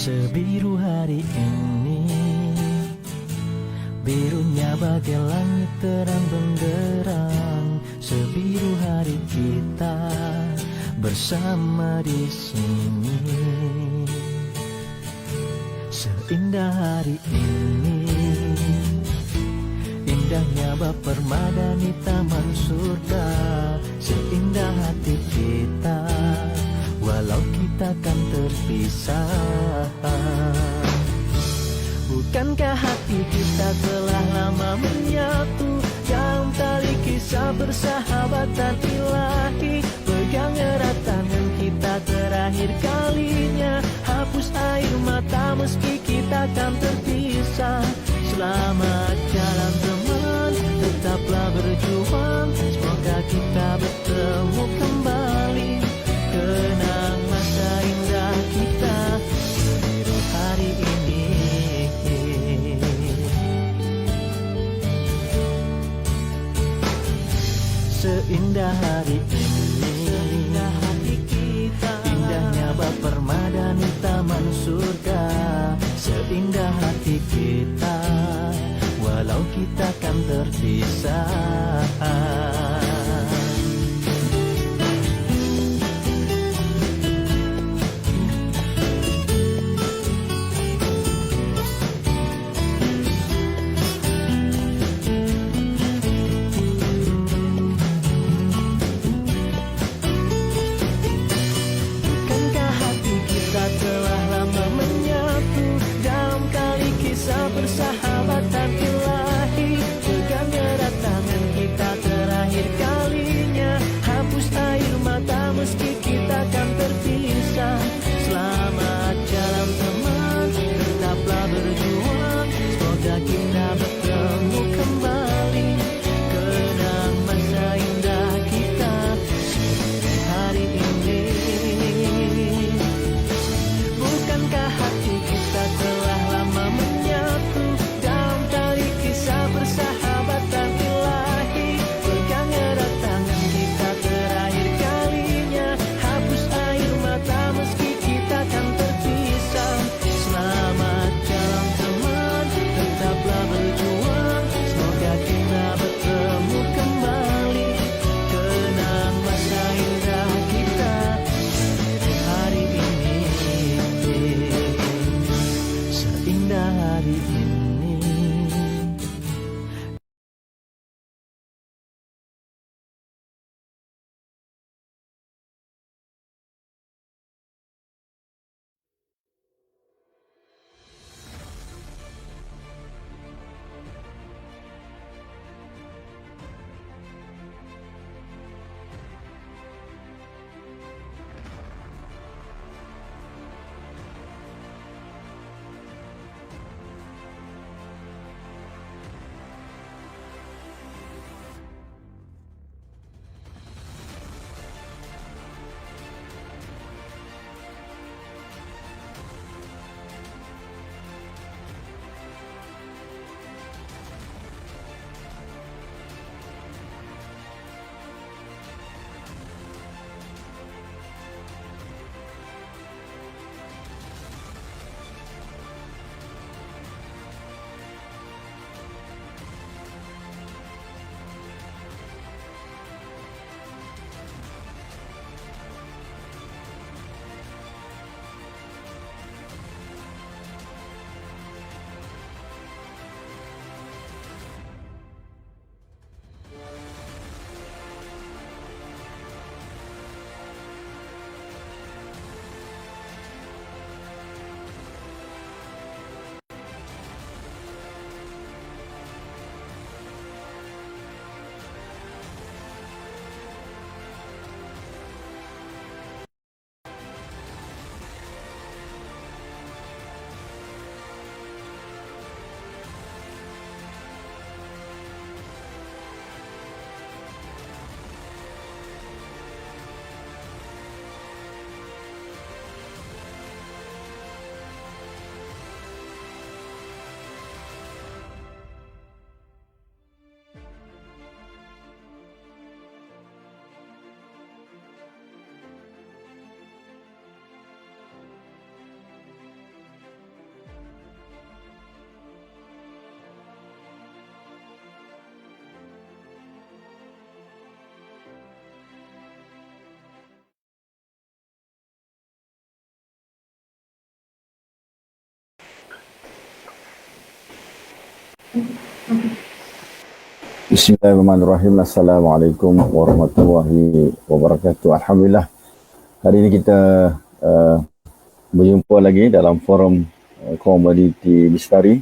Sebiru hari ini, birunya bagai langit terang benderang. Sebiru hari kita bersama di sini. Seindah hari ini, indahnya bab permadani taman surga. Seindah hati kita, walau kita kan terpisah. Bukankah hati kita telah lama menyatu dalam tali kisah persahabatan ilahi? Pegang erat tangan kita terakhir kalinya, hapus air mata meski kita kan terpisah. Selamat jalan teman, tetaplah berjuang, semoga kita bertemu kembali. Kenang masa indah kita sebiru hari ini. Seindah hari ini, seindah hati kita, indahnya bab permadani taman surga. Seindah hati kita, walau kita kan terpisah. Persahabatan ilahi, pegang erat tangan kita terakhir kalinya, hapus air mata meski kita kan terpisah. Selamat jalan teman, tetaplah berjuang, semoga kita bertemu kembali. Kenang masa indah kita sebiru hari ini. Bukankah hati kita telah lama menyatu dalam tali kisah persahabatan ilahi? Pegang erat tangan kita terakhir kalinya, Bismillahirrahmanirrahim. Assalamualaikum warahmatullahi wabarakatuh. Alhamdulillah, hari ini kita berjumpa lagi dalam forum Komuniti Bistari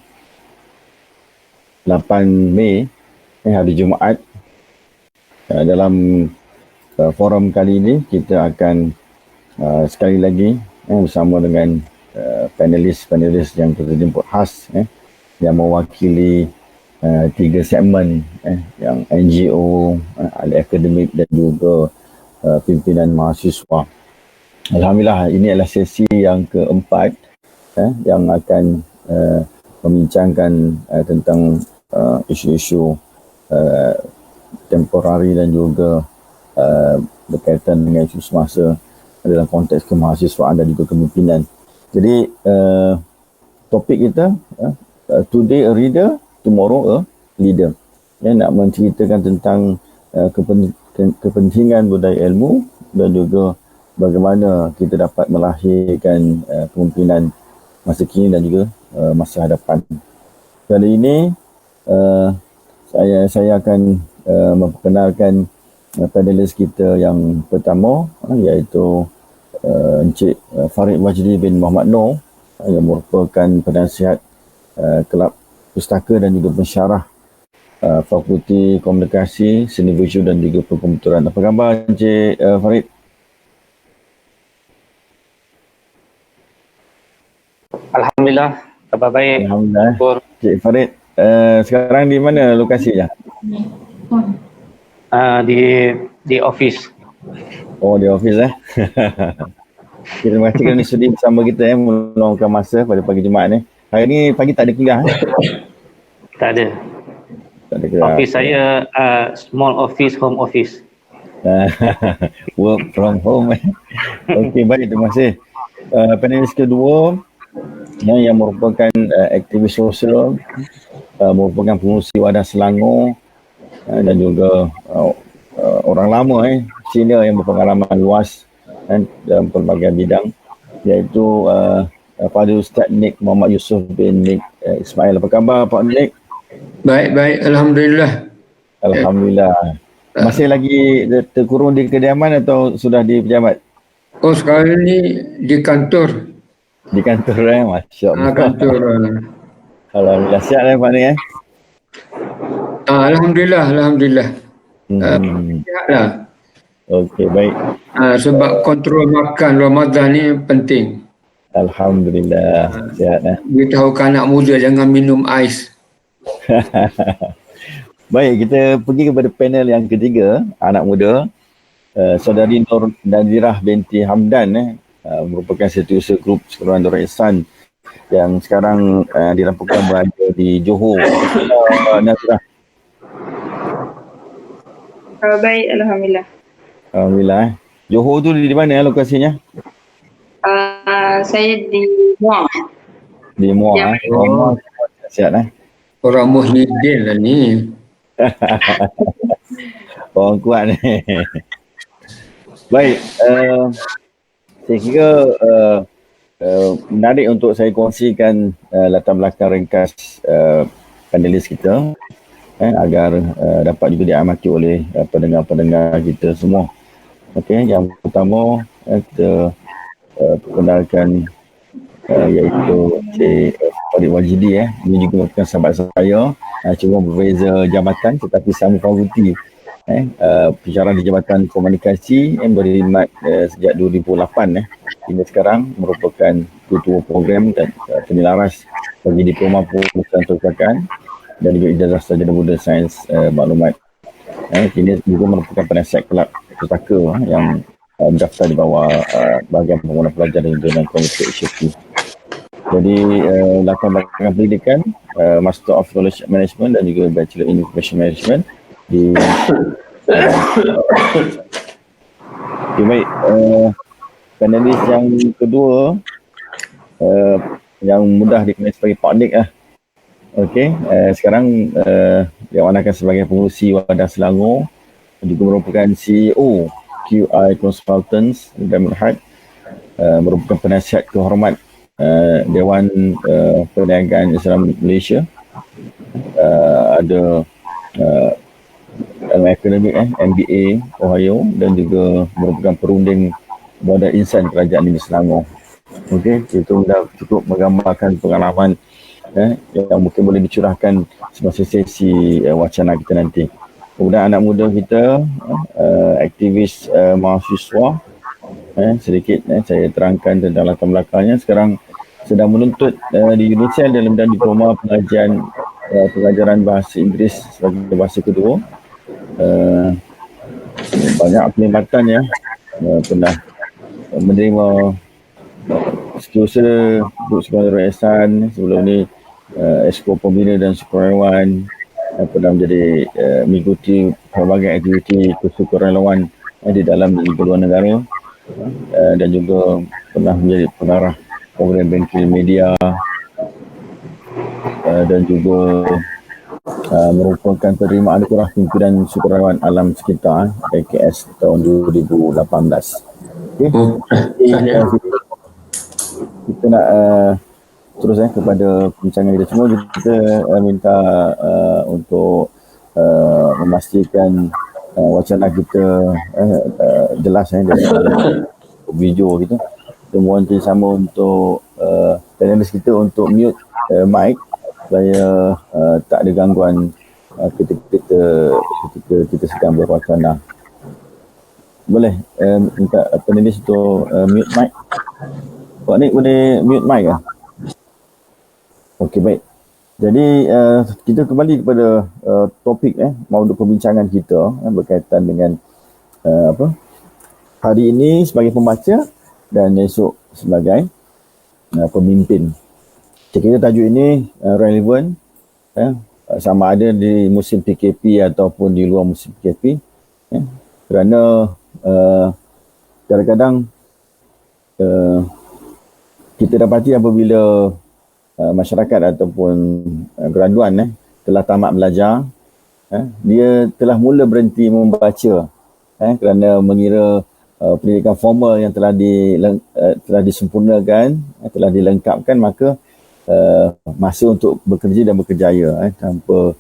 8 Mei, hari Jumaat. Dalam forum kali ini kita akan sekali lagi bersama dengan panelis-panelis yang kita jemput khas yang mewakili 3 segmen yang NGO, ahli akademik dan juga pimpinan mahasiswa. Alhamdulillah, ini adalah sesi yang keempat yang akan membincangkan tentang isu-isu temporari dan juga berkaitan dengan isu semasa dalam konteks kemahasiswaan dan juga kepimpinan. Jadi topik kita today a reader, tomorrow a leader. Nak menceritakan tentang kepentingan budaya ilmu dan juga bagaimana kita dapat melahirkan kepimpinan masa kini dan juga masa hadapan. Kali ini saya akan memperkenalkan panelis kita yang pertama, iaitu Encik Farid Wajdi bin Muhammad Noor, yang merupakan penasihat Kelab Pustaka dan juga pensyarah Fakulti Komunikasi, Seni Visual dan juga Perkomputeran. Apa khabar Encik Farid? Alhamdulillah, khabar baik. Alhamdulillah. Encik Farid, sekarang di mana lokasinya? Di office. Oh, di office Terima kasih kerana sudi bersama kita meluangkan masa pada pagi Jumaat ni. Hari ni pagi tak ada kuliah Tak ada. Tak ada kuliah. Office saya small office, home office. Work from home. Okey, baik, terima kasih. Panelis kedua yang merupakan aktivis sosial, merupakan pengurusi Wadah Selangor dan juga orang lama senior yang berpengalaman luas dalam pelbagai bidang, iaitu Pada Ustaz Nik Muhammad Yusof bin Nik Ismail. Apa khabar Pak Nik? Baik, Alhamdulillah. Alhamdulillah. Masih lagi terkurung di kediaman atau sudah di pejabat? Oh, sekarang ni di kantor. Di kantor Masya Allah. Kantor. Alhamdulillah, sihat Pak Nik Alhamdulillah. Sihatlah. Okey, baik. Sebab kontrol makan Ramadan ni penting. Alhamdulillah, sihat Beritahukan anak muda jangan minum ais. Baik, kita pergi kepada panel yang ketiga, anak muda. Saudari Nur Nadirah binti Hamdan merupakan setiausaha grup Sekolah Darul Ihsan yang sekarang dirampungkan berada di Johor. Nadirah. Baik, Alhamdulillah. Alhamdulillah. Johor tu di mana lokasinya? Saya di Muar. Di Muar. Muar. Sihat Orang Muhyiddin lah ni. Orang kuat ni. Baik, saya kira menarik untuk saya kongsikan latar belakang ringkas panelis kita agar dapat juga diamati oleh pendengar-pendengar kita semua. Okey, yang pertama kita perkenalkan iaitu Cik Farid Wajdi. Ini juga merupakan sahabat saya, cuma berbeza jabatan tetapi sama fakulti. Pensyarah di Jabatan Komunikasi yang berkhidmat sejak 2008 hingga sekarang, merupakan ketua program dan penyelaras bagi diploma pengurusan perpustakaan dan juga ijazah sarjana budaya sains maklumat. Kini juga merupakan penasihat kelab pustaka yang mendaftar di bawah bahagian pembangunan pelajar dan juga komite HFP. Jadi latar belakang pendidikan Master of Knowledge Management dan juga Bachelor in Information Management di okay, baik. Panelis yang kedua yang mudah dikenali sebagai Pak Nik Okey, sekarang diawanakan sebagai pengurusi Wadah Selangor, juga merupakan CEO QI Consultants dan Berhad, merupakan penasihat kehormat Dewan Perniagaan Islam Malaysia ada dalam akademik MBA Ohio dan juga merupakan perunding Badan Insan Kerajaan Negeri Selangor. Okey, itu dah cukup menggambarkan pengalaman yang mungkin boleh dicurahkan semasa sesi wacana kita nanti. Kemudian anak muda kita, aktivis mahasiswa, sedikit saya terangkan tentang latar belakangnya. Sekarang sedang menuntut di Indonesia dalam bidang diploma pengajaran bahasa Inggeris sebagai bahasa kedua. Banyak perkhidmatan ya, pernah menerima setiausaha Grup Sekolah Yayasan, sebelum ni Esko Pembina dan Sukarelawan, pernah menjadi mengikuti pelbagai aktiviti kesukarelawan di dalam dan di luar negara, dan juga pernah menjadi pengarah program bengkel media, dan juga merupakan penerimaan anugerah pimpinan sukarelawan alam sekitar AKS tahun 2018. Okay. Kita nak terus kepada perbincangan kita semua. Kita minta untuk memastikan wacana kita jelas dari video kita. Kita mohon sama untuk panelis kita untuk mute mic supaya tak ada gangguan ketika kita sedang berwacana. Boleh minta panelis untuk mute mic. Pak Nik boleh mute mic ke? Okey, baik. Jadi kita kembali kepada topik maudu perbincangan kita berkaitan dengan hari ini sebagai pembaca dan esok sebagai pemimpin. Kita tajuk ini relevan sama ada di musim PKP ataupun di luar musim PKP, kerana kadang-kadang kita dapati apabila masyarakat ataupun graduan telah tamat belajar, dia telah mula berhenti membaca kerana mengira pendidikan formal yang telah disempurnakan, telah dilengkapkan, maka masa untuk bekerja dan berkerjaya tanpa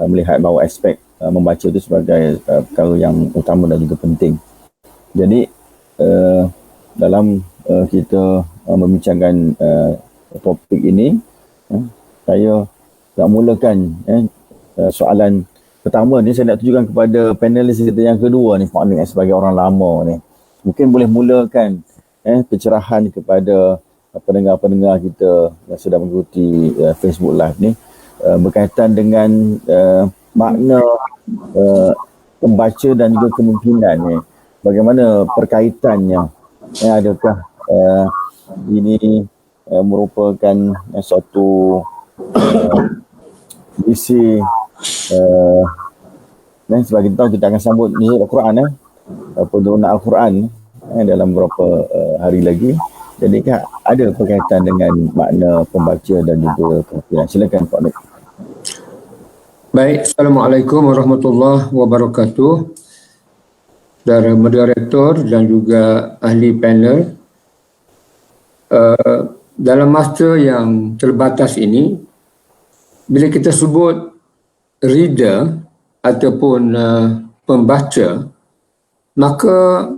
melihat bahawa aspek membaca itu sebagai perkara yang utama dan juga penting. Jadi dalam kita membincangkan topik ini, saya nak mulakan soalan pertama ni. Saya nak tujukan kepada panelis kita yang kedua ni, Pak Nik, sebagai orang lama ni. Mungkin boleh mulakan pencerahan kepada pendengar-pendengar kita yang sedang mengikuti Facebook Live ni berkaitan dengan makna pembaca dan juga kemungkinan ni. Bagaimana perkaitannya? Adakah ini merupakan suatu visi sebagai tahu kita akan sambut Nuzul Al-Quran, penurunan Al-Quran dalam beberapa hari lagi. Jadi ada berkaitan dengan makna pembaca dan juga kemungkinan. Silakan Pak Nik. Baik, Assalamualaikum warahmatullahi wabarakatuh. Saudara moderator dan juga ahli panel. Dalam masa yang terbatas ini, bila kita sebut reader ataupun pembaca, maka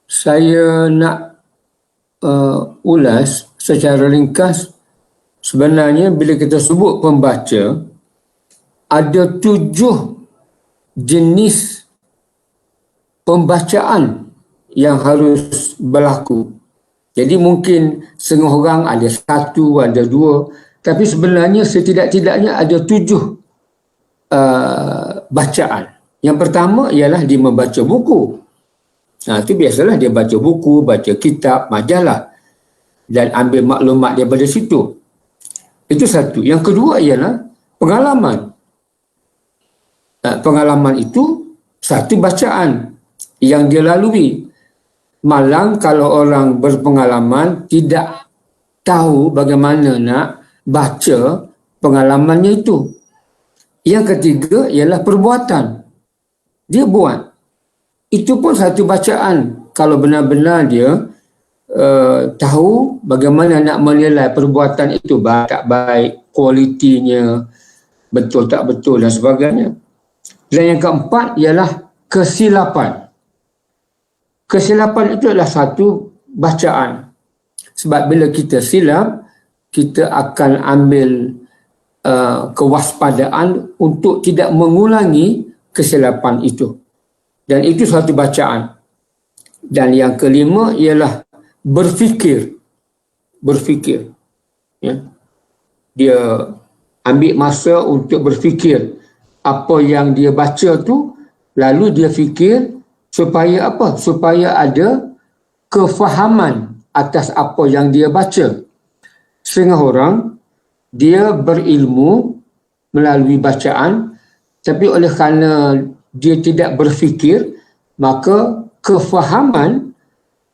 saya nak ulas secara ringkas. Sebenarnya bila kita sebut pembaca, ada 7 jenis pembacaan yang harus berlaku. Jadi mungkin setengah orang ada 1, ada 2, tapi sebenarnya setidak-tidaknya ada 7 bacaan. Yang pertama ialah dia membaca buku. Itu biasalah dia baca buku, baca kitab, majalah dan ambil maklumat daripada situ. Itu satu. Yang kedua ialah pengalaman. Pengalaman itu satu bacaan yang dia lalui. Malang kalau orang berpengalaman tidak tahu bagaimana nak baca pengalamannya itu. Yang ketiga ialah perbuatan. Dia buat. Itu pun satu bacaan kalau benar-benar dia tahu bagaimana nak menilai perbuatan itu baik tak baik, kualitinya betul tak betul dan sebagainya. Dan yang keempat ialah kesilapan. Kesilapan itu adalah satu bacaan. Sebab bila kita silap, kita akan ambil kewaspadaan untuk tidak mengulangi kesilapan itu. Dan itu satu bacaan. Dan yang kelima ialah berfikir. Berfikir. Ya. Dia ambil masa untuk berfikir apa yang dia baca tu, lalu dia fikir supaya apa? Supaya ada kefahaman atas apa yang dia baca. Setengah orang dia berilmu melalui bacaan, tapi oleh kerana dia tidak berfikir, maka kefahaman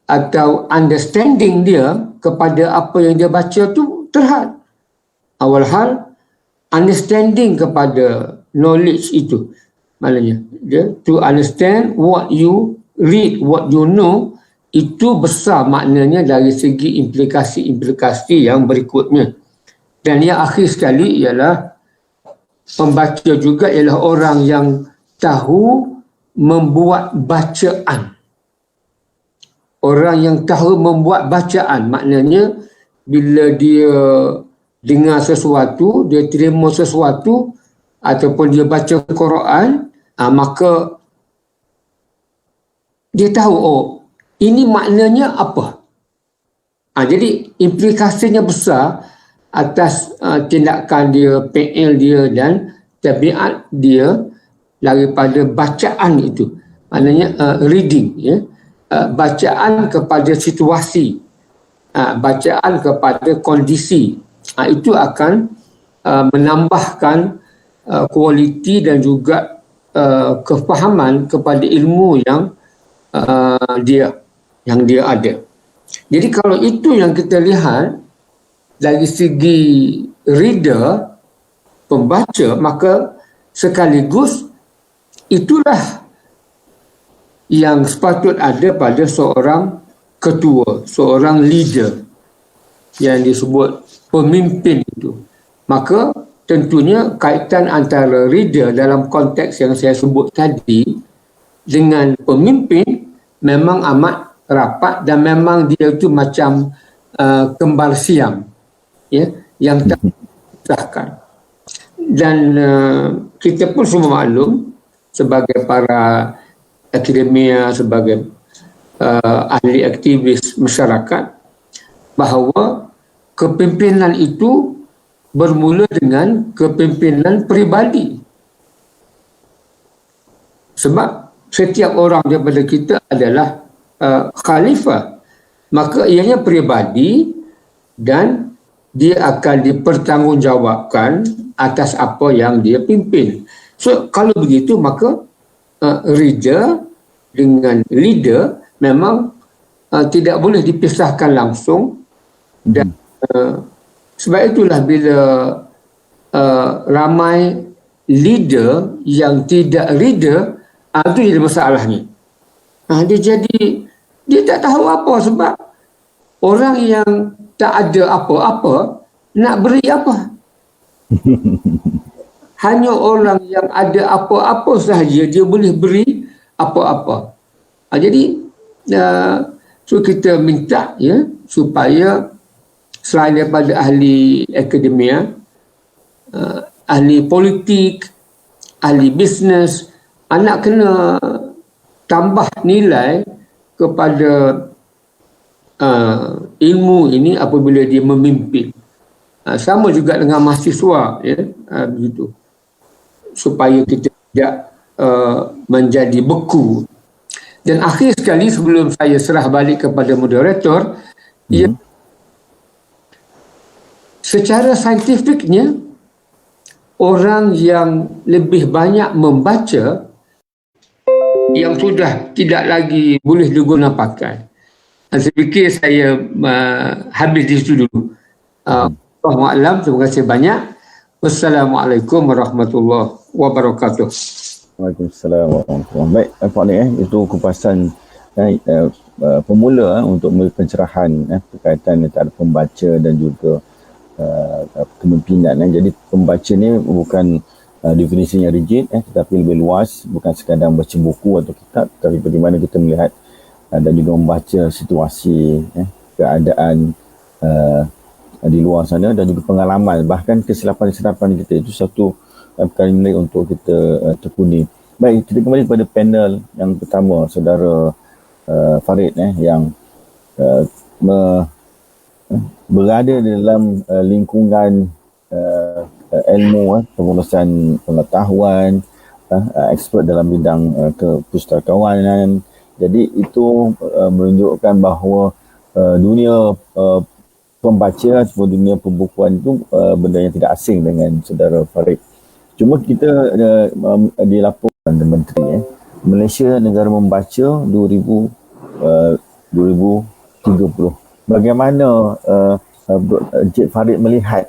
atau understanding dia kepada apa yang dia baca tu terhad. Awal hal, understanding kepada knowledge itu, maknanya to understand what you read, what you know, itu besar maknanya dari segi implikasi-implikasi yang berikutnya. Dan yang akhir sekali ialah pembaca juga ialah orang yang tahu membuat bacaan. Orang yang tahu membuat bacaan, maknanya bila dia dengar sesuatu, dia terima sesuatu ataupun dia baca Quran, maka dia tahu, oh, ini maknanya apa. Jadi implikasinya besar atas tindakan dia, PL dia dan tabiat dia daripada bacaan itu. Maknanya reading, ya. Bacaan kepada situasi, bacaan kepada kondisi. Itu akan menambahkan kualiti dan juga kefahaman kepada ilmu yang dia ada. Jadi kalau itu yang kita lihat dari segi reader, pembaca, maka sekaligus itulah yang sepatut ada pada seorang ketua, seorang leader yang disebut pemimpin itu. Maka tentunya kaitan antara reader dalam konteks yang saya sebut tadi dengan pemimpin memang amat rapat dan memang dia itu macam kembar siam, ya, yang tak disahkan. Dan kita pun semua maklum sebagai para akademia, sebagai ahli aktivis masyarakat, bahawa kepimpinan itu bermula dengan kepimpinan peribadi. Sebab setiap orang daripada kita adalah khalifah, maka ianya peribadi dan dia akan dipertanggungjawabkan atas apa yang dia pimpin. So kalau begitu, maka reader dengan leader memang tidak boleh dipisahkan langsung. Dan sebab itulah bila ramai leader yang tidak reader, itu jadi masalahnya. Dia tak tahu apa, sebab orang yang tak ada apa-apa nak beri apa? Hanya orang yang ada apa-apa sahaja dia boleh beri apa-apa. Jadi so kita minta, ya, supaya selain daripada ahli akademia, ahli politik, ahli bisnes, anak kena tambah nilai kepada ilmu ini apabila dia memimpin. Sama juga dengan mahasiswa, ya, begitu. Supaya kita tidak menjadi beku. Dan akhir sekali sebelum saya serah balik kepada moderator, ia secara saintifiknya orang yang lebih banyak membaca yang sudah tidak lagi boleh diguna pakai. Saya fikir saya habis di situ dulu. Wallahualam, terima kasih banyak. Wassalamualaikum warahmatullahi wabarakatuh. Waalaikumsalam warahmatullahi wabarakatuh. Baik, Pak Nik, itu kupasan pemula untuk memberi pencerahan berkaitan antara pembaca dan juga kepemimpinan. Jadi pembaca ni bukan definisinya rigid, tetapi lebih luas, bukan sekadar baca buku atau kitab, tapi bagaimana kita melihat dan juga membaca situasi, keadaan di luar sana dan juga pengalaman, bahkan kesilapan-kesilapan kita. Itu satu perkara nilai untuk kita tekuni. Baik, kita kembali kepada panel yang pertama, saudara Farid yang berada dalam lingkungan ilmu, pengurusan pengetahuan, expert dalam bidang kepustakawanan. Jadi itu menunjukkan bahawa dunia pembaca ataupun dunia pembukuan itu benda yang tidak asing dengan saudara Farid. Cuma kita dilaporkan Menteri Malaysia negara membaca 2030. Bagaimana Encik Farid melihat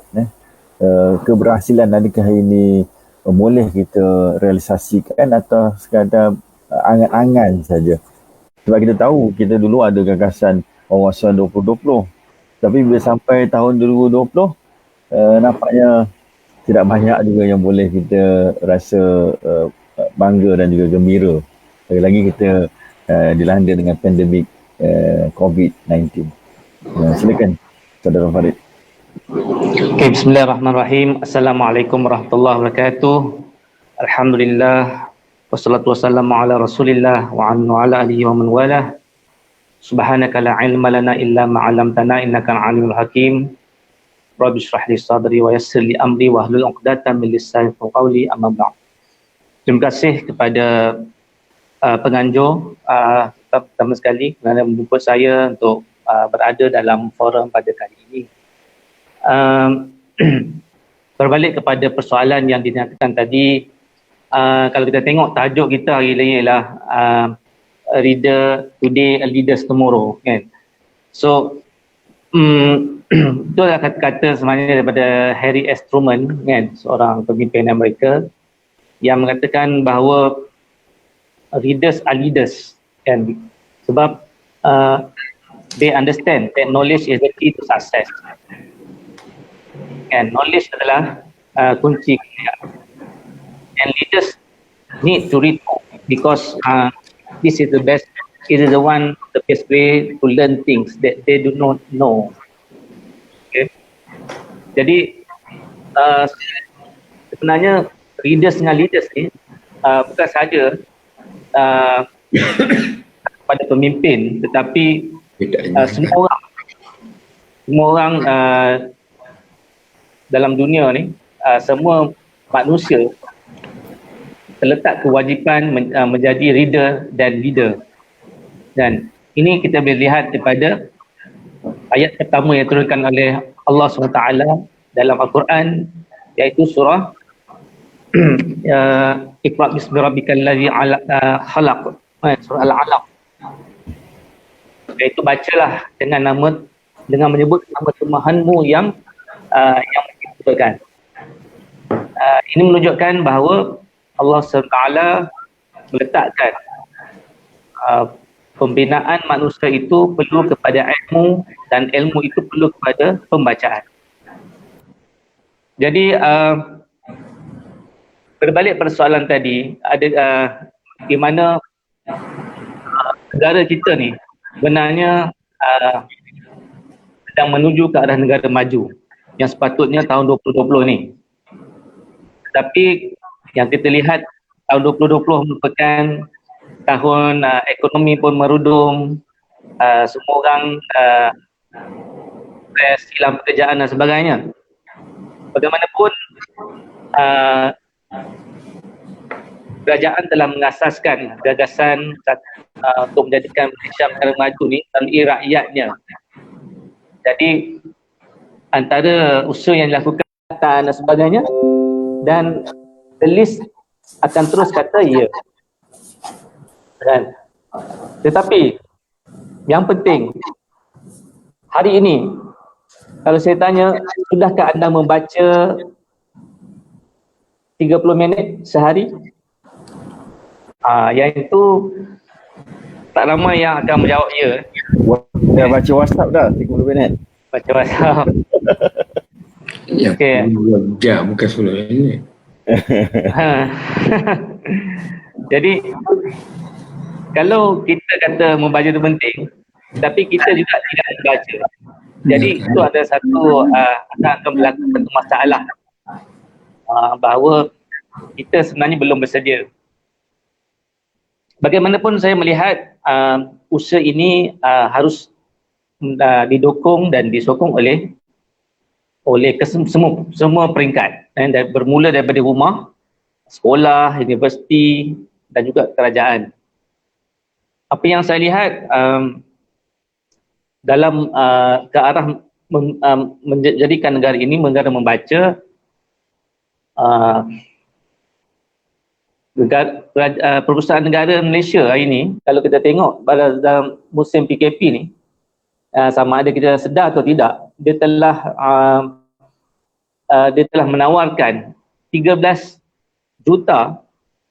keberhasilan, adakah ini boleh kita realisasikan atau sekadar angan-angan saja? Sebab kita tahu kita dulu ada gagasan wawasan 2020, tapi bila sampai tahun 2020 nampaknya tidak banyak juga yang boleh kita rasa bangga dan juga gembira. Lagi-lagi kita dilanda dengan pandemik COVID-19. Silakan saudara Farid. Okay, bismillahirrahmanirrahim. Assalamualaikum warahmatullahi wabarakatuh. Alhamdulillah. Wassalatu wassalamu ala rasulillah wa ala alihi wa man walah. Subhanaka la ilma lana illa ma'alamtana innaka al-alimul hakim. Rabbi shrah li sadri wa yassir li amri wa hlul 'uqdatam min lisani yafqahu qawli, amma ba'd. Terima kasih kepada penganjur pertama sekali kerana menjemput saya untuk berada dalam forum pada kali ini. Berbalik kepada persoalan yang dinyatakan tadi, kalau kita tengok tajuk kita hari ini ialah reader today, leaders tomorrow, kan? So itu adalah kata-kata sebenarnya daripada Harry S. Truman, kan, seorang pemimpin Amerika, yang mengatakan bahawa readers are leaders, kan? Sebab they understand that knowledge is the key to success. And knowledge adalah kunci kejayaan. And leaders need to read because this is the best. It is the best way to learn things that they do not know. Okay. Jadi sebenarnya readers dengan leaders ni bukan sahaja pada pemimpin, tetapi semua orang dalam dunia ni, semua manusia terletak kewajipan menjadi reader dan leader. Dan ini kita boleh lihat daripada ayat pertama yang diturunkan oleh Allah SWT dalam Al-Quran, iaitu surah Iqra bismi rabbikal ladzi khalaq, surah Al-Alaq. Iaitu bacalah dengan menyebut nama Tuhanmu yang menciptakan. Ini menunjukkan bahawa Allah SWT meletakkan pembinaan manusia itu perlu kepada ilmu, dan ilmu itu perlu kepada pembacaan. Jadi berbalik pada soalan tadi, ada di mana negara kita ni sebenarnya sedang menuju ke arah negara maju yang sepatutnya tahun 2020 ni. Tapi yang kita lihat, tahun 2020 merupakan tahun ekonomi pun merudum, semua orang stres, hilang pekerjaan dan sebagainya. Bagaimanapun kerajaan telah mengasaskan gagasan untuk menjadikan Malaysia negara maju ni melalui rakyatnya. Jadi antara usaha yang dilakukan dan sebagainya, dan the list akan terus kata ya. Kan? Tetapi yang penting hari ini, kalau saya tanya, sudahkah anda membaca 30 minit sehari? Yang itu tak ramai yang akan menjawab ya. Dah baca WhatsApp dah 30 minit. Baca WhatsApp. Ya, Okey. 2 jam bukan 10 minit. Ha. Jadi kalau kita kata membaca itu penting, tapi kita juga tidak membaca. Jadi itu ada satu akan berlaku satu masalah bahawa kita sebenarnya belum bersedia. Bagaimanapun saya melihat usaha ini harus didukung dan disokong oleh semua peringkat, bermula daripada rumah, sekolah, universiti dan juga kerajaan. Apa yang saya lihat dalam ke arah menjadikan negara ini negara membaca, Perpustakaan Negara Malaysia hari ini, kalau kita tengok pada dalam musim PKP ni, sama ada kita sedar atau tidak, dia telah menawarkan 13 juta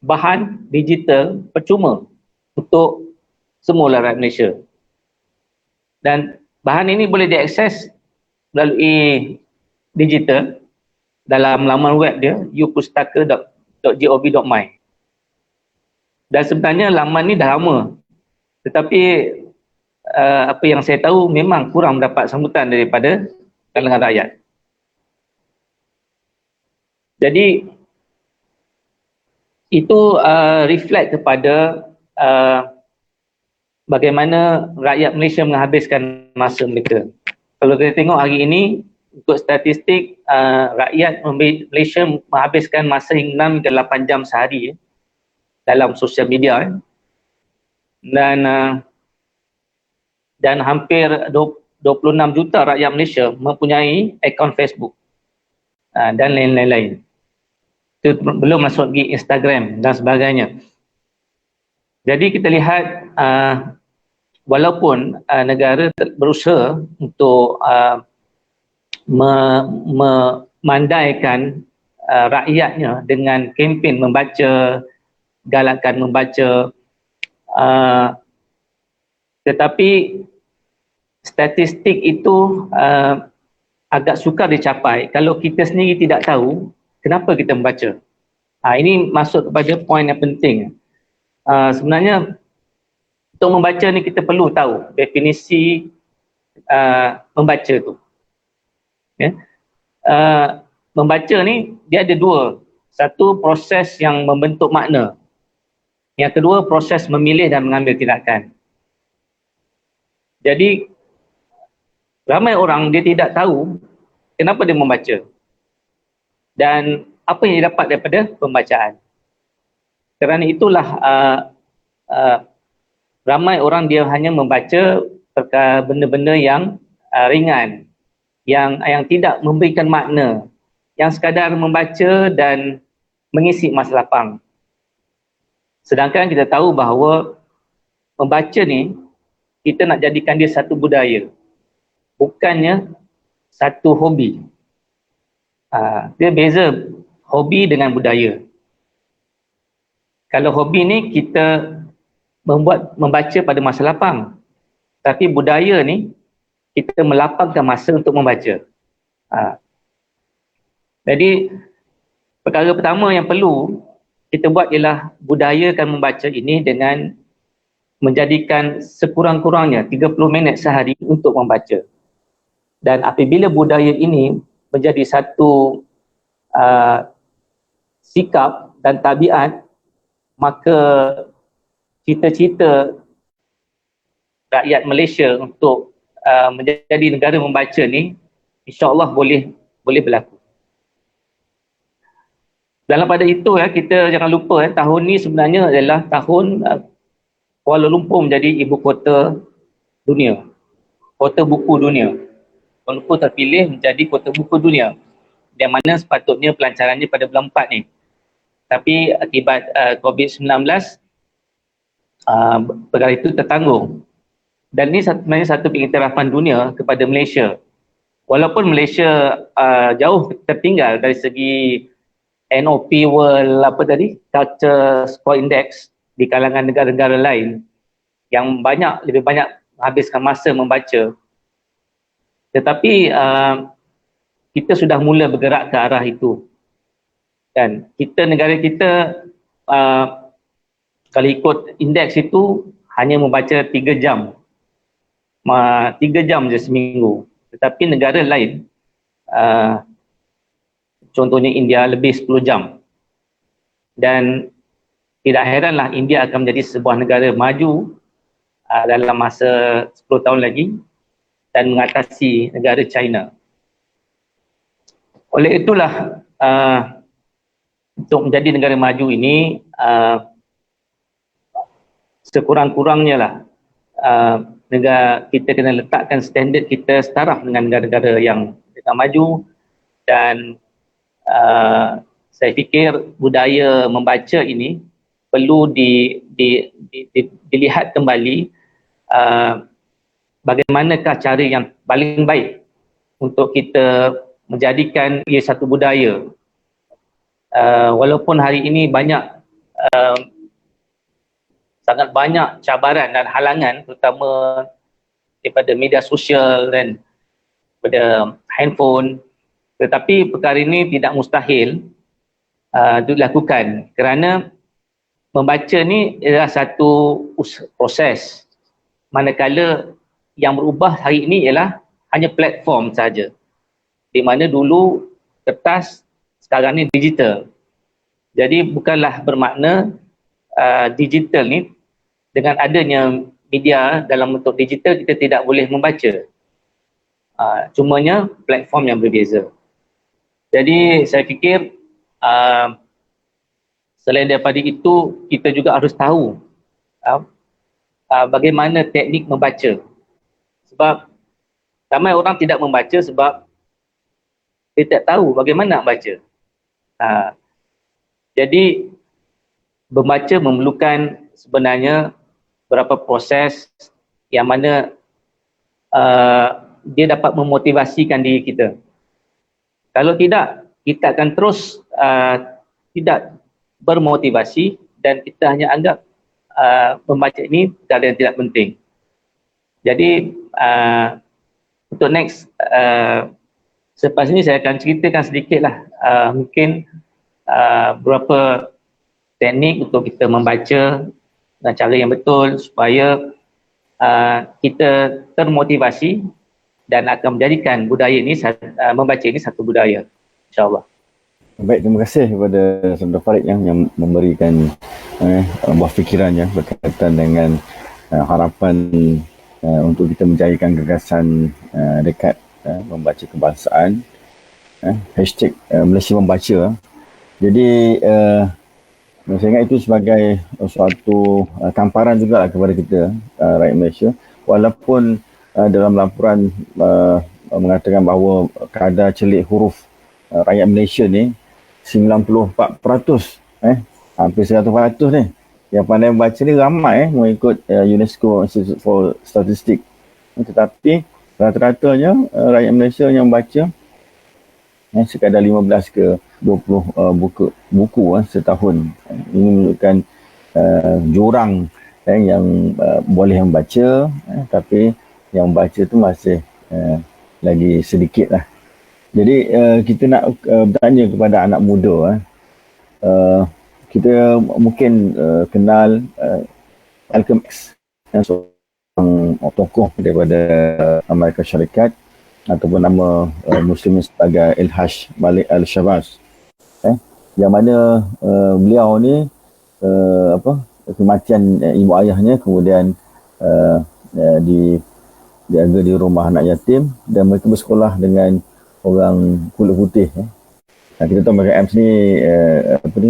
bahan digital percuma untuk semua rakyat Malaysia. Dan bahan ini boleh diakses melalui digital dalam laman web dia, upustaka.gov.my. Dan sebenarnya laman ni dah lama, tetapi apa yang saya tahu memang kurang mendapat sambutan daripada kalangan rakyat. Jadi itu reflect kepada bagaimana rakyat Malaysia menghabiskan masa mereka. Kalau kita tengok hari ini, untuk statistik, rakyat Malaysia menghabiskan masa 6 ke 8 jam sehari dalam sosial media, dan hampir 26 juta rakyat Malaysia mempunyai akaun Facebook dan lain-lain. Itu belum masuk lagi Instagram dan sebagainya. Jadi kita lihat walaupun negara berusaha untuk memandaikan rakyatnya dengan kempen membaca, galakan membaca, tetapi statistik itu agak sukar dicapai kalau kita sendiri tidak tahu kenapa kita membaca. Ini masuk kepada poin yang penting. Sebenarnya untuk membaca ni kita perlu tahu definisi membaca tu. Membaca ni dia ada dua. Satu, proses yang membentuk makna. Yang kedua, proses memilih dan mengambil tindakan. Jadi ramai orang dia tidak tahu kenapa dia membaca dan apa yang dia dapat daripada pembacaan. Kerana itulah ramai orang dia hanya membaca benda-benda yang ringan, yang tidak memberikan makna, yang sekadar membaca dan mengisi masa lapang. Sedangkan kita tahu bahawa membaca ni kita nak jadikan dia satu budaya, bukannya satu hobi. Dia beza hobi dengan budaya. Kalau hobi ni kita membaca pada masa lapang, tapi budaya ni kita melapangkan masa untuk membaca. Jadi perkara pertama yang perlu kita buat ialah budayakan membaca ini dengan menjadikan sekurang-kurangnya 30 minit sehari untuk membaca. Dan apabila budaya ini menjadi satu sikap dan tabiat, maka cita-cita rakyat Malaysia untuk menjadi negara membaca ni insya-Allah boleh berlaku. Dalam pada itu kita jangan lupa tahun ni sebenarnya adalah tahun Kuala Lumpur menjadi ibu kota dunia, kota buku dunia. Kuala Lumpur terpilih menjadi kota buku dunia, yang mana sepatutnya pelancarannya pada bulan 4 ni. Tapi akibat COVID-19, perkara itu tertanggung. Dan ini sebenarnya satu pengiktirafan dunia kepada Malaysia. Walaupun Malaysia jauh tertinggal dari segi NOP World Culture Score Index di kalangan negara-negara lain, yang lebih banyak menghabiskan masa membaca. Tetapi kita sudah mula bergerak ke arah itu. Dan negara kita kalau ikut indeks itu hanya membaca 3 jam. 3 jam je seminggu. Tetapi negara lain, contohnya India, lebih 10 jam. Dan tidak heranlah India akan menjadi sebuah negara maju dalam masa 10 tahun lagi dan mengatasi negara China. Oleh itulah, untuk menjadi negara maju ini, sekurang-kurangnya lah, negara kita kena letakkan standard kita setaraf dengan negara-negara yang tengah maju. Dan saya fikir budaya membaca ini perlu dilihat kembali, bagaimanakah cara yang paling baik untuk kita menjadikan ia satu budaya. Walaupun hari ini sangat banyak cabaran dan halangan, terutama daripada media sosial dan daripada handphone, tetapi perkara ini tidak mustahil dilakukan, kerana membaca ni adalah satu proses, manakala yang berubah hari ini ialah hanya platform saja, di mana dulu kertas, sekarang ni digital. Jadi bukanlah bermakna digital ni, dengan adanya media dalam bentuk digital, kita tidak boleh membaca. Cumanya platform yang berbeza. Jadi saya fikir selain daripada itu, kita juga harus tahu bagaimana teknik membaca. Sebab ramai orang tidak membaca sebab dia tak tahu bagaimana nak baca. Jadi membaca memerlukan sebenarnya beberapa proses yang mana dia dapat memotivasikan diri kita. Kalau tidak, kita akan terus tidak bermotivasi dan kita hanya anggap membaca ini perkara yang tidak penting. Jadi untuk next, selepas ini saya akan ceritakan sedikitlah mungkin beberapa teknik untuk kita membaca dengan cara yang betul supaya kita termotivasi dan akan menjadikan budaya ini, membaca ini satu budaya, insyaAllah. Baik, terima kasih kepada Saudara Farid yang memberikan buah fikirannya berkaitan dengan harapan untuk kita menjayakan gagasan dekat membaca kebangsaan, hashtag Malaysia Membaca. Jadi saya ingat itu sebagai suatu tamparan juga kepada kita rakyat Malaysia, walaupun dalam laporan mengatakan bahawa kadar celik huruf rakyat Malaysia ni 94%, hampir 100% ni yang pandai membaca ni ramai mengikut UNESCO Institute for Statistics. Tetapi rata-ratanya rakyat Malaysia yang membaca sekadar 15 ke 20 buku setahun. Ini menunjukkan jurang yang boleh membaca, tapi yang membaca tu masih lagi sedikit lah. Jadi kita nak bertanya kepada anak muda. Kita mungkin kenal Malcolm X, seorang tokoh daripada Amerika Syarikat, ataupun nama Muslimnya sebagai Al-Haj Malik Al-Shabazz, yang mana beliau ni kematian ibu ayahnya, kemudian dijaga di rumah anak yatim, dan mereka bersekolah dengan orang kulit putih. Kita tahu Malcolm X ni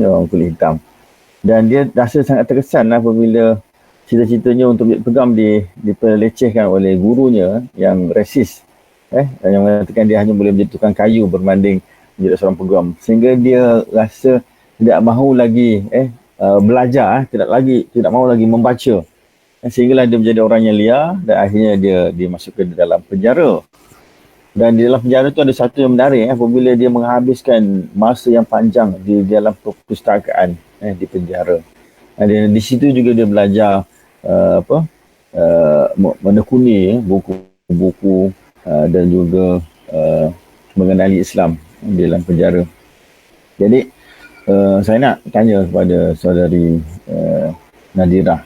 orang kulit hitam, dan dia rasa sangat terkesan apabila cita-citanya untuk pegang dipelecehkan oleh gurunya yang rasis, yang mengatakan dia hanya boleh menjadi tukang kayu berbanding menjadi seorang peguam, sehingga dia rasa tidak mahu lagi belajar, tidak mahu lagi membaca, sehinggalah dia menjadi orang yang liar dan akhirnya dia dimasukkan di dalam penjara. Dan di dalam penjara tu ada satu yang menarik, apabila dia menghabiskan masa yang panjang di dalam perpustakaan di penjara. Dan di situ juga dia belajar menekuni buku-buku dan juga mengenali Islam di dalam penjara. Jadi saya nak tanya kepada saudari Nadirah.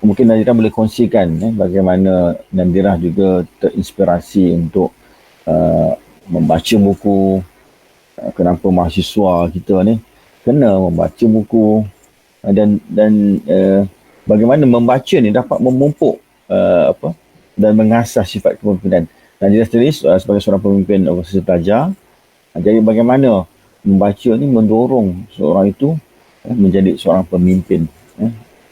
Mungkin Nadirah boleh kongsikan bagaimana Nadirah juga terinspirasi untuk membaca buku. Kenapa mahasiswa kita ni kena membaca buku dan bagaimana membaca ni dapat memupuk dan mengasah sifat kepemimpinan. Nadirah sendiri sebagai seorang pemimpin organisasi pelajar, jadi bagaimana membaca ni mendorong seorang itu menjadi seorang pemimpin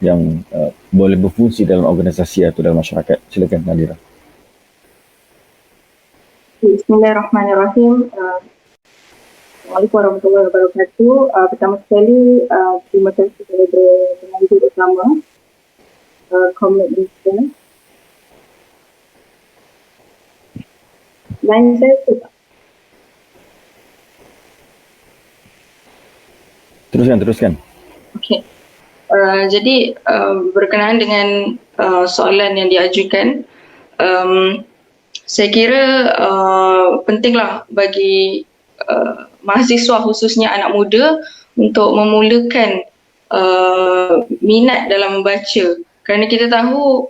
yang boleh berfungsi dalam organisasi atau dalam masyarakat. Silakan Nadirah. Bismillahirrahmanirrahim. Assalamualaikum warahmatullahi wabarakatuh. Pertama sekali, terima kasih kepada pengajar utama Komnet Malaysia. Line saya tak? Teruskan. Okey. Jadi berkenaan dengan soalan yang diajukan, saya kira pentinglah bagi mahasiswa khususnya anak muda untuk memulakan minat dalam membaca, kerana kita tahu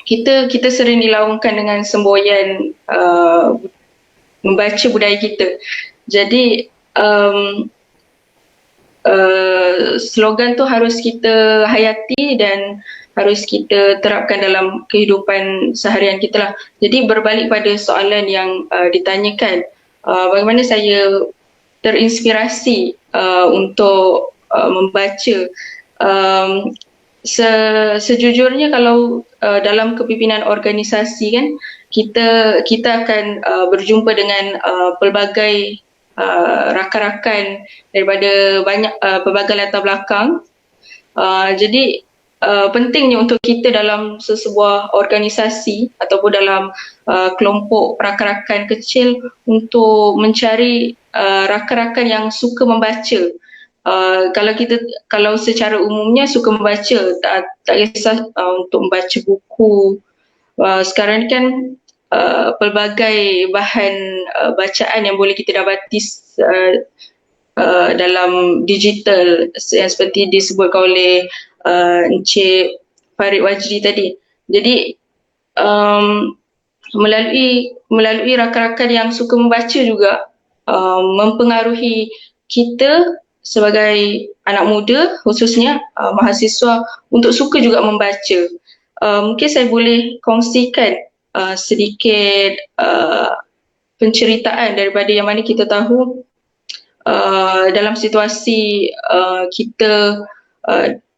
kita sering dilaungkan dengan semboyan membaca budaya kita. Jadi slogan tu harus kita hayati dan harus kita terapkan dalam kehidupan seharian kita lah. Jadi berbalik pada soalan yang ditanyakan, bagaimana saya terinspirasi untuk membaca. Sejujurnya kalau dalam kepimpinan organisasi kan, kita akan berjumpa dengan pelbagai rakan-rakan daripada banyak pelbagai latar belakang. Jadi pentingnya untuk kita dalam sesebuah organisasi ataupun dalam kelompok rakan-rakan kecil untuk mencari rakan-rakan yang suka membaca. Kalau secara umumnya suka membaca, tak kisah untuk membaca buku. Sekarang ni kan pelbagai bahan bacaan yang boleh kita dapati dalam digital yang seperti disebutkan oleh Encik Farid Wajri tadi. Jadi melalui rakan-rakan yang suka membaca juga mempengaruhi kita sebagai anak muda, khususnya mahasiswa, untuk suka juga membaca. Mungkin saya boleh kongsikan sedikit penceritaan daripada yang mana kita tahu dalam situasi kita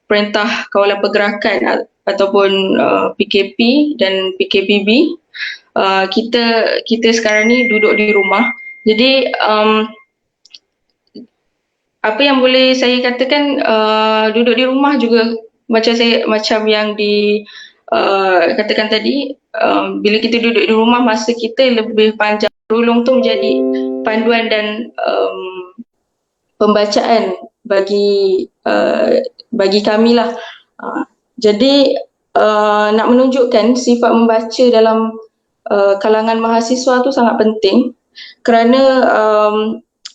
Perintah Kawalan Pergerakan ataupun PKP dan PKPB, kita sekarang ni duduk di rumah. Jadi apa yang boleh saya katakan, duduk di rumah juga macam yang katakan tadi, bila kita duduk di rumah masa kita lebih panjang. Rulung tu menjadi panduan dan pembacaan bagi kami lah. Jadi nak menunjukkan sifat membaca dalam kalangan mahasiswa tu sangat penting, kerana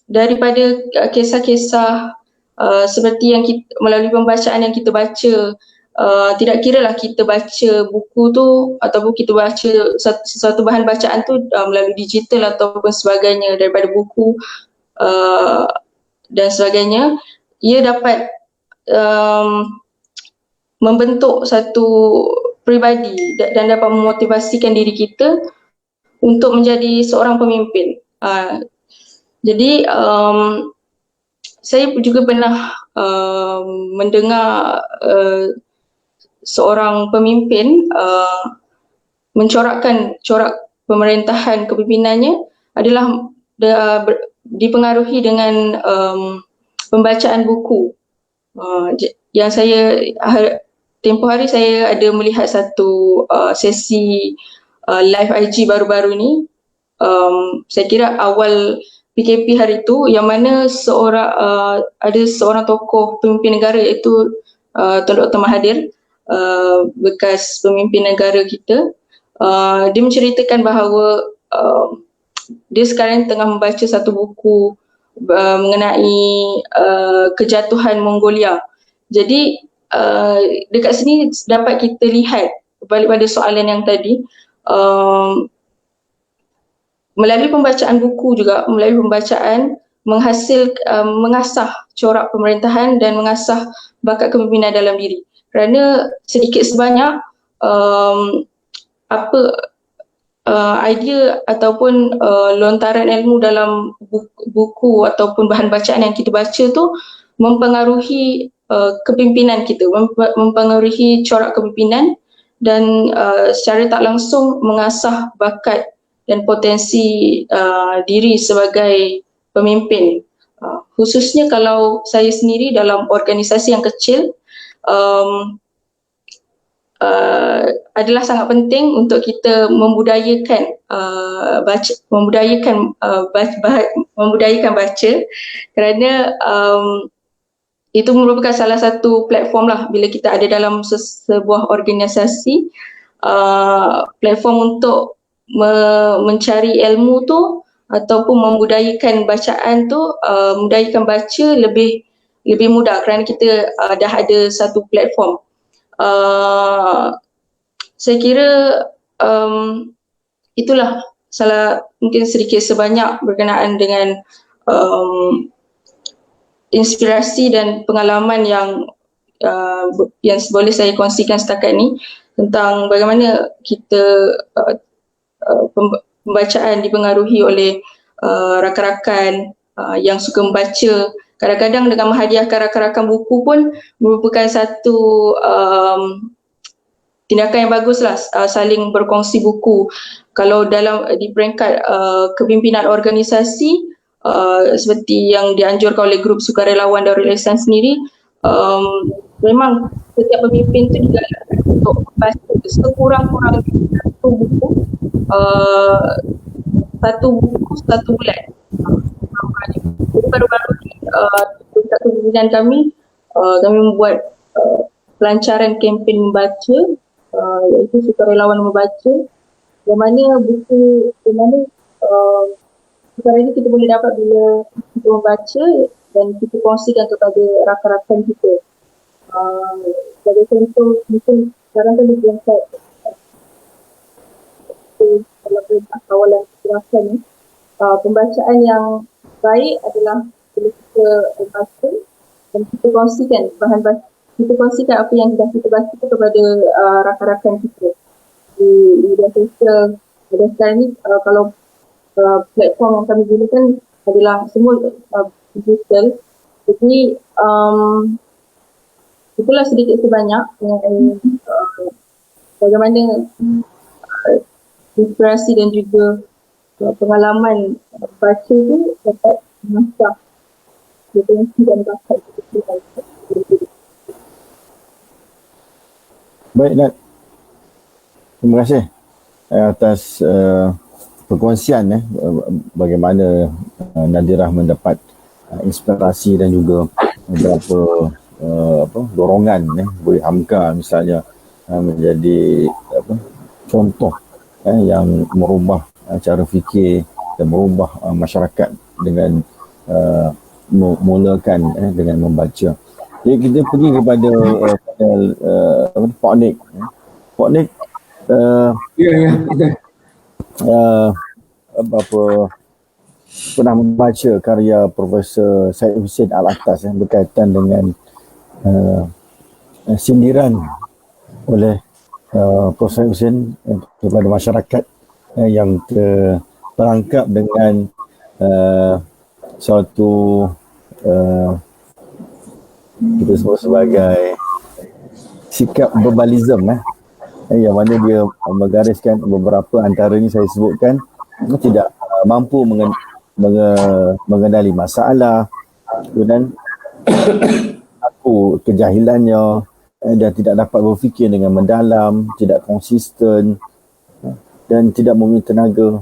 daripada kisah-kisah seperti yang melalui pembacaan yang kita baca, tidak kiralah kita baca buku tu ataupun kita baca sesuatu bahan bacaan tu melalui digital ataupun sebagainya daripada buku dan sebagainya, ia dapat membentuk satu peribadi dan dapat memotivasikan diri kita untuk menjadi seorang pemimpin. Jadi saya juga pernah mendengar seorang pemimpin mencorakkan corak pemerintahan kepimimpinannya adalah dipengaruhi dengan pembacaan buku. Yang saya tempoh hari saya ada melihat satu sesi live IG baru-baru ni. Saya kira awal PKP hari itu, yang mana ada seorang tokoh pemimpin negara iaitu Tuan Dr. Mahathir bekas pemimpin negara kita. Dia menceritakan bahawa dia sekarang tengah membaca satu buku mengenai kejatuhan Mongolia. Jadi dekat sini dapat kita lihat balik pada soalan yang tadi, melalui pembacaan buku juga, melalui pembacaan mengasah corak pemerintahan dan mengasah bakat kepimpinan dalam diri. Kerana sedikit sebanyak idea ataupun lontaran ilmu dalam buku ataupun bahan bacaan yang kita baca tu mempengaruhi kepimpinan kita, mempengaruhi corak kepimpinan dan secara tak langsung mengasah bakat dan potensi diri sebagai pemimpin. Khususnya kalau saya sendiri dalam organisasi yang kecil, adalah sangat penting untuk kita membudayakan baca, kerana itu merupakan salah satu platform lah bila kita ada dalam sebuah organisasi, platform untuk mencari ilmu tu ataupun membudayakan bacaan tu, membudayakan baca lebih mudah kerana kita dah ada satu platform. Saya kira itulah mungkin sedikit sebanyak berkenaan dengan inspirasi dan pengalaman yang boleh saya kongsikan setakat ni tentang bagaimana kita pembacaan dipengaruhi oleh rakan-rakan yang suka membaca. Kadang-kadang dengan menghadiahkan rakan-rakan buku pun merupakan satu tindakan yang baguslah, saling berkongsi buku. Kalau di peringkat kepimpinan organisasi, seperti yang dianjurkan oleh grup sukarelawan Darul Ihsan sendiri, memang setiap pemimpin itu digalakkan untuk membaca sekurang-kurangnya satu buku satu bulan. Baru-baru ni dekat kepimpinan kami membuat pelancaran kempen membaca, iaitu sukarelawan membaca, yang mana sekarang ini kita boleh dapat bila kita membaca dan kita kongsikan kepada rakan-rakan kita. Sebagai contoh, mungkin sekarang kan di peringkat dalam peringkat kawalan kekerasan ni, pembacaan yang baik adalah bila kita baca dan kita kongsikan kita kongsikan apa yang dah kita baca kepada rakan-rakan kita di media sosial. Dan sekarang ni kalau platform yang kami gunakan adalah semua digital. Jadi itulah sedikit sebanyak mengenai bagaimana inspirasi dan juga pengalaman baca tu dapat mengasah potensi dan bakat kita. Baik, Nat. Terima kasih atas perkongsian bagaimana Nadirah mendapat inspirasi dan juga beberapa dorongan boleh Hamka misalnya menjadi contoh yang merubah cara fikir dan merubah masyarakat dengan mulakan dengan membaca. Jadi kita pergi kepada panel Pak Nik. Pak Nik pernah membaca karya Profesor Syed Hussein Alatas berkaitan dengan sindiran oleh Profesor Hussein kepada masyarakat yang terperangkap dengan suatu kita sebut sebagai sikap verbalism yang mana dia menggariskan beberapa antara ini saya sebutkan tidak mampu mengenali masalah dan kejahilannya dan tidak dapat berfikir dengan mendalam, tidak konsisten dan tidak mempunyai tenaga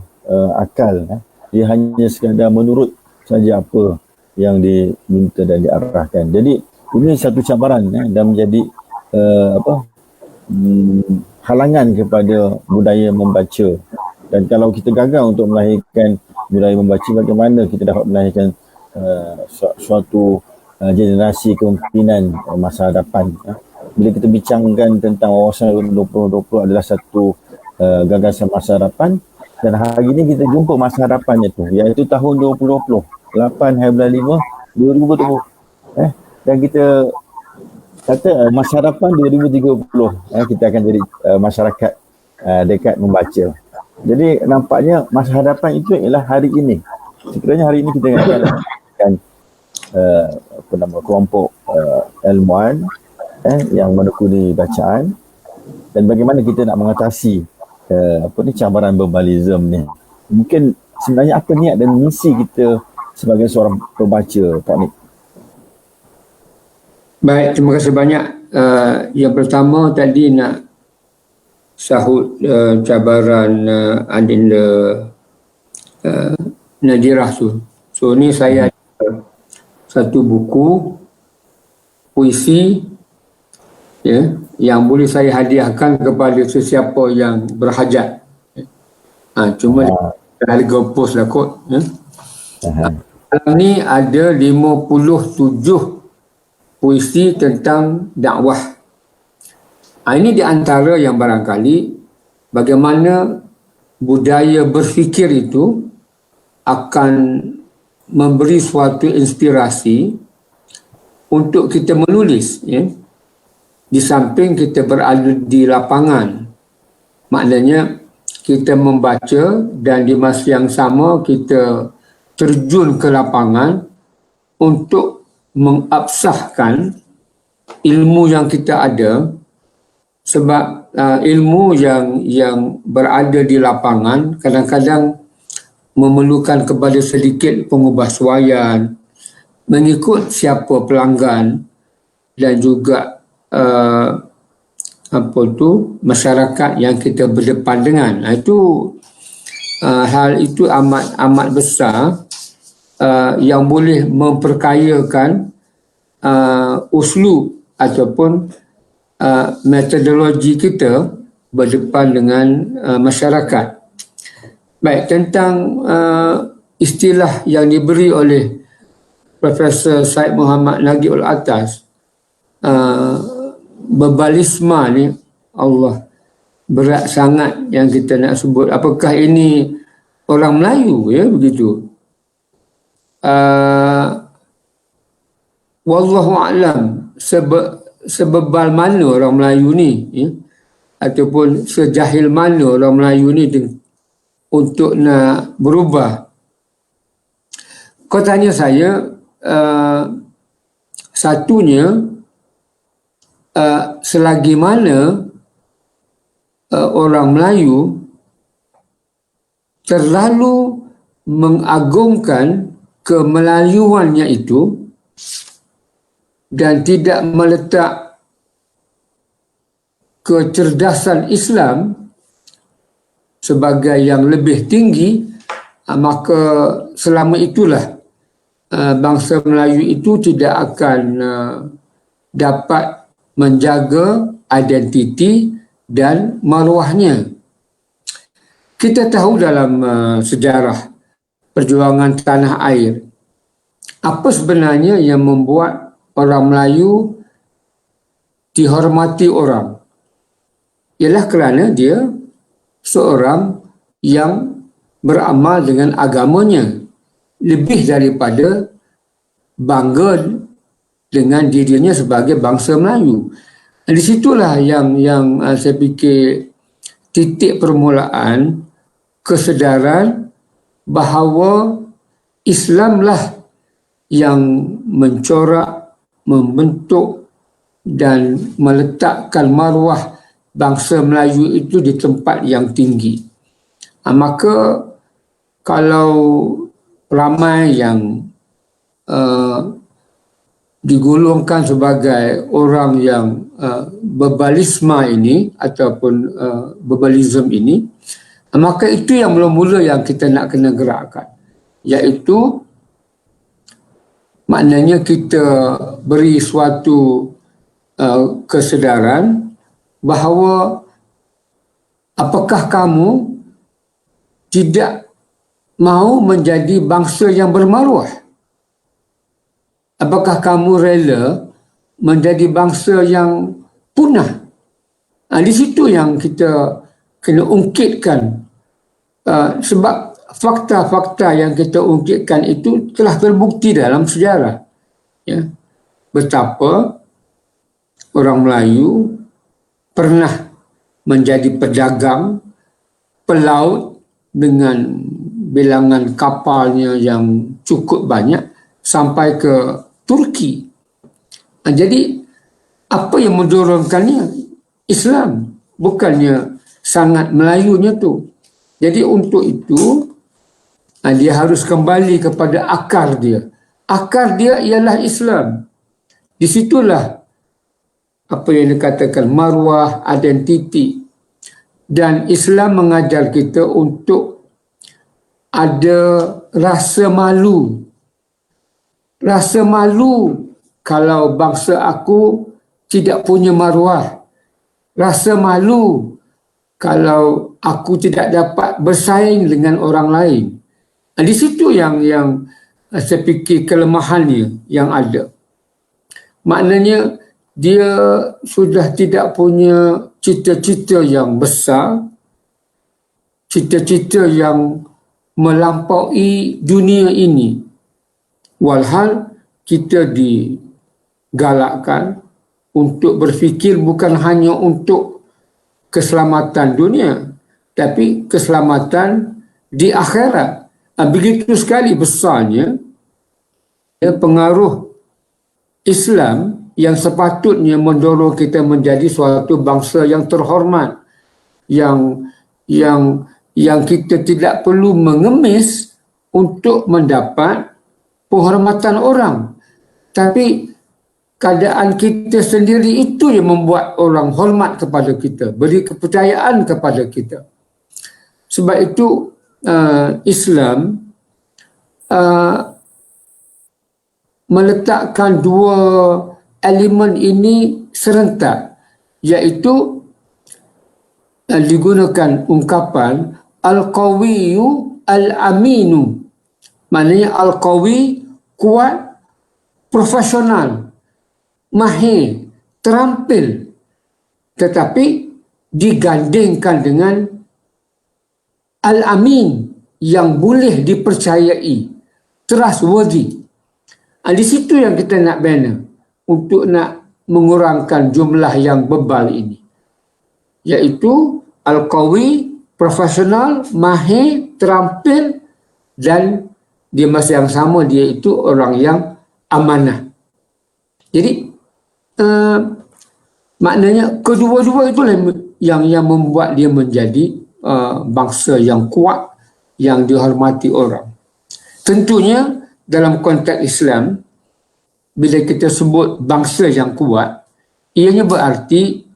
akal. Dia hanya sekadar menurut saja apa yang diminta dan diarahkan. Jadi ini satu cabaran dan menjadi halangan kepada budaya membaca. Dan kalau kita gagal untuk melahirkan budaya membaca, bagaimana kita dapat melahirkan suatu generasi kepemimpinan masa hadapan. Bila kita bincangkan tentang wawasan 2020 adalah satu gagasan masa hadapan, dan hari ini kita jumpa masa hadapannya tu, iaitu tahun 2020, 8 hari bulan 5 2020. Dan kita kata masa hadapan 2030, kita akan jadi masyarakat dekat membaca. Jadi nampaknya masa hadapan itu ialah hari ini. Sekiranya hari ini kita akan kelompok ilmuwan yang menekuni bacaan, dan bagaimana kita nak mengatasi cabaran verbalism ni. Mungkin sebenarnya apa niat dan misi kita sebagai seorang pembaca, Pak Nik? Baik, terima kasih banyak. Yang pertama tadi nak sahut cabaran Adinda Nadirah tu. So ni saya ada satu buku puisi yang boleh saya hadiahkan kepada sesiapa yang berhajat. Cuma harga pos lah kot. Dalam ni ada 57 puisi tentang dakwah. Ini di antara yang barangkali bagaimana budaya berfikir itu akan memberi suatu inspirasi untuk kita menulis, di samping kita berada di lapangan. Maknanya kita membaca dan di masa yang sama kita terjun ke lapangan untuk mengabsahkan ilmu yang kita ada, sebab ilmu yang berada di lapangan kadang-kadang memerlukan kepada sedikit pengubahsuaian mengikut siapa pelanggan dan juga masyarakat yang kita berdepan dengan. Hal itu amat besar yang boleh memperkayakan uslub ataupun metodologi kita berdepan dengan masyarakat. Baik, tentang istilah yang diberi oleh Profesor Syed Muhammad Nagib Al-Atas, verbalisma ni, Allah, berat sangat yang kita nak sebut. Apakah ini orang Melayu, begitu? Wallahu a'lam, sebebal mana orang Melayu ni, ataupun sejahil mana orang Melayu ni untuk nak berubah. Kau tanya saya, satunya, selagi mana orang Melayu terlalu mengagungkan kemelayuannya itu dan tidak meletak kecerdasan Islam sebagai yang lebih tinggi, maka selama itulah bangsa Melayu itu tidak akan dapat menjaga identiti dan maruahnya. Kita tahu dalam sejarah perjuangan tanah air, apa sebenarnya yang membuat orang Melayu dihormati orang? Ialah kerana dia seorang yang beramal dengan agamanya, lebih daripada bangga dengan dirinya sebagai bangsa Melayu. Di situlah yang saya fikir titik permulaan kesedaran bahawa Islamlah yang mencorak, membentuk dan meletakkan maruah bangsa Melayu itu di tempat yang tinggi. Maka kalau ramai yang digolongkan sebagai orang yang verbalisma ini ataupun verbalism ini, maka itu yang mula-mula yang kita nak kena gerakkan, iaitu maknanya kita beri suatu kesedaran bahawa apakah kamu tidak mahu menjadi bangsa yang bermaruah? Apakah kamu rela menjadi bangsa yang punah? Di situ yang kita kena ungkitkan, sebab fakta-fakta yang kita ungkitkan itu telah terbukti dalam sejarah. Ya. Betapa orang Melayu pernah menjadi pedagang, pelaut dengan bilangan kapalnya yang cukup banyak sampai ke Turki. Jadi apa yang mendorongkannya? Islam, bukannya sangat Melayunya tu. Jadi untuk itu dia harus kembali kepada akar dia. Akar dia ialah Islam. Di situlah apa yang dikatakan maruah, identiti. Dan Islam mengajar kita untuk ada rasa malu. Rasa malu kalau bangsa aku tidak punya maruah. Rasa malu kalau aku tidak dapat bersaing dengan orang lain. Di situ yang saya fikir kelemahannya yang ada. Maknanya dia sudah tidak punya cita-cita yang besar, cita-cita yang melampaui dunia ini. Walhal kita digalakkan untuk berfikir bukan hanya untuk keselamatan dunia, tapi keselamatan di akhirat. Begitu sekali besarnya pengaruh Islam yang sepatutnya mendorong kita menjadi suatu bangsa yang terhormat, yang kita tidak perlu mengemis untuk mendapat penghormatan orang. Tapi keadaan kita sendiri itu yang membuat orang hormat kepada kita, beri kepercayaan kepada kita. Sebab itu Islam meletakkan dua elemen ini serentak, iaitu digunakan ungkapan al-qawiyyu al-aminu. Maknanya al-qawi kuat, profesional, mahir, terampil, tetapi digandingkan dengan al-amin yang boleh dipercayai, trustworthy. Di situ yang kita nak bina untuk nak mengurangkan jumlah yang bebal ini, iaitu al-qawi, profesional, mahir, terampil, dan di masa yang sama dia itu orang yang amanah. Jadi maknanya kedua-dua itulah yang membuat dia menjadi bangsa yang kuat, yang dihormati orang. Tentunya dalam konteks Islam, bila kita sebut bangsa yang kuat, ianya berarti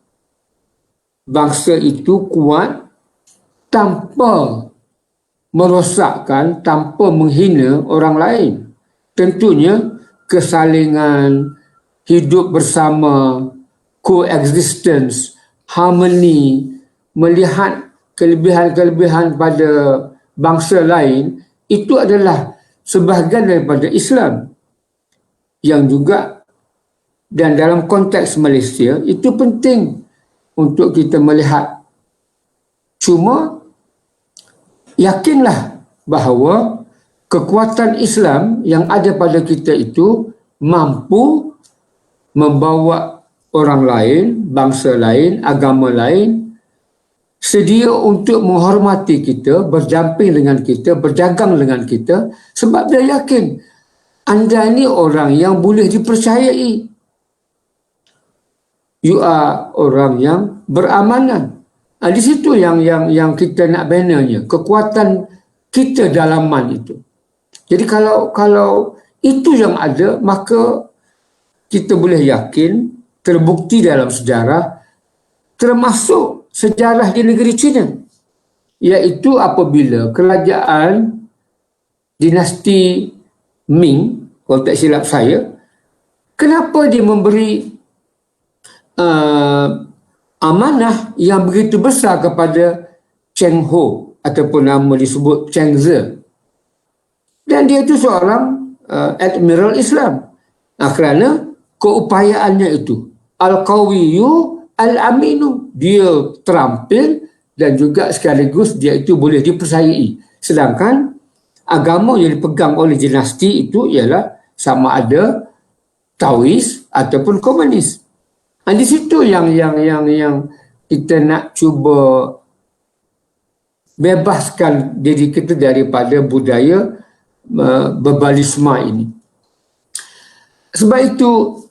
bangsa itu kuat tanpa merosakkan, tanpa menghina orang lain. Tentunya kesalingan, hidup bersama, coexistence, harmony, melihat kelebihan-kelebihan pada bangsa lain, itu adalah sebahagian daripada Islam yang juga, dan dalam konteks Malaysia itu penting untuk kita melihat. Cuma yakinlah bahawa kekuatan Islam yang ada pada kita itu mampu membawa orang lain, bangsa lain, agama lain sedia untuk menghormati kita, berdamping dengan kita, berdagang dengan kita, sebab dia yakin anda ni orang yang boleh dipercayai. You are orang yang beramanah. Di situ yang kita nak binanya, kekuatan kita dalaman itu. Jadi kalau itu yang ada, maka kita boleh yakin, terbukti dalam sejarah, termasuk sejarah di negeri China, iaitu apabila kerajaan dinasti Ming, kalau tak silap saya, kenapa dia memberi amanah yang begitu besar kepada Cheng Ho ataupun nama disebut Cheng Ze. Dan dia itu seorang admiral Islam. Kerana keupayaannya itu. Al-Qawiyu Al-Aminu. Dia terampil dan juga sekaligus dia itu boleh dipercayai. Sedangkan agama yang dipegang oleh dinasti itu ialah sama ada Taois ataupun komunis. Di situ yang kita nak cuba bebaskan diri kita daripada budaya berbalisma ini. Sebab itu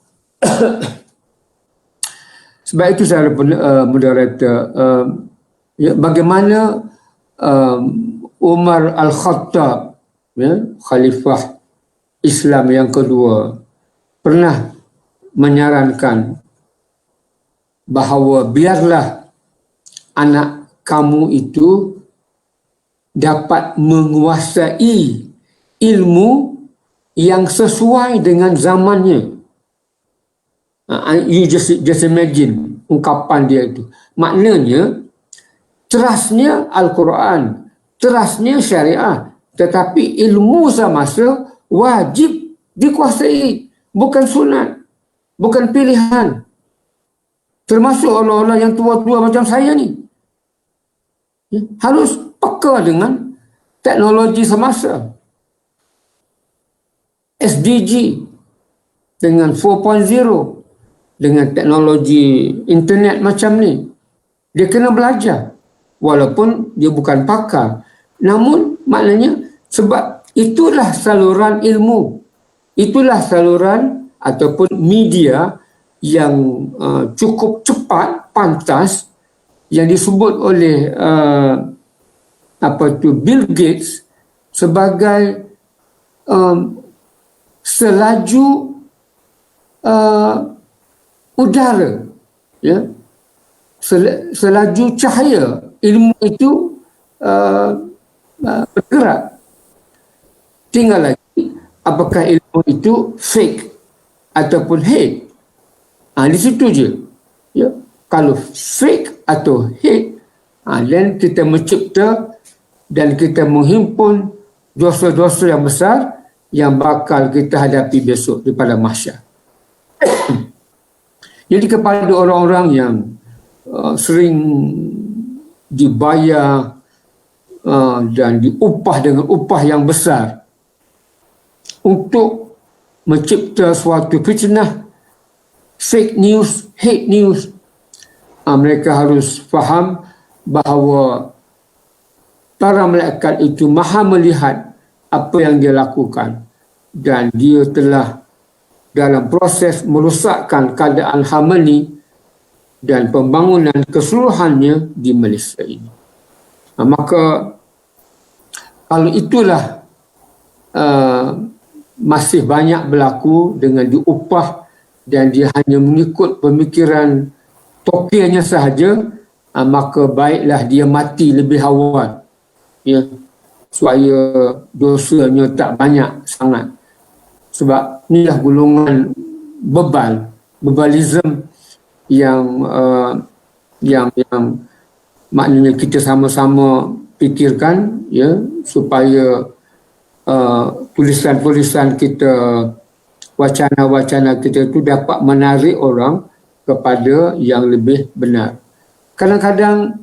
saya moderator, bagaimana Umar Al-Khattab, Khalifah Islam yang kedua, pernah menyarankan bahawa biarlah anak kamu itu dapat menguasai ilmu yang sesuai dengan zamannya. You just imagine ungkapan dia itu. Maknanya, terasnya Al-Quran, terasnya syariah, tetapi ilmu semasa wajib dikuasai, bukan sunat, bukan pilihan. Termasuk orang-orang yang tua-tua macam saya ni. Harus peka dengan teknologi semasa. SDG dengan 4.0 dengan teknologi internet macam ni. Dia kena belajar. Walaupun dia bukan pakar. Namun maknanya sebab itulah saluran ilmu. Itulah saluran ataupun media yang cukup cepat, pantas, yang disebut oleh Bill Gates sebagai selaju udara, ya, selaju cahaya. Ilmu itu bergerak. Tinggal lagi apakah ilmu itu fake ataupun hate. Di situ je. Ya. Kalau fake atau hate, dan kita mencipta dan kita menghimpun dosa-dosa yang besar yang bakal kita hadapi besok di padang mahsyar. Jadi kepada orang-orang yang sering dibayar dan diupah dengan upah yang besar untuk mencipta suatu fitnah, fake news, hate news, mereka harus faham bahawa para malaikat itu maha melihat apa yang dia lakukan dan dia telah dalam proses merosakkan keadaan harmoni dan pembangunan keseluruhannya di Malaysia ini. Maka kalau itulah masih banyak berlaku dengan diupah dan dia hanya mengikut pemikiran tokirnya sahaja, maka baiklah dia mati lebih awal, ya, supaya dosanya tak banyak sangat. Sebab inilah golongan bebalism yang maknanya kita sama-sama fikirkan, ya, supaya tulisan-tulisan kita, wacana-wacana kita itu dapat menarik orang kepada yang lebih benar. Kadang-kadang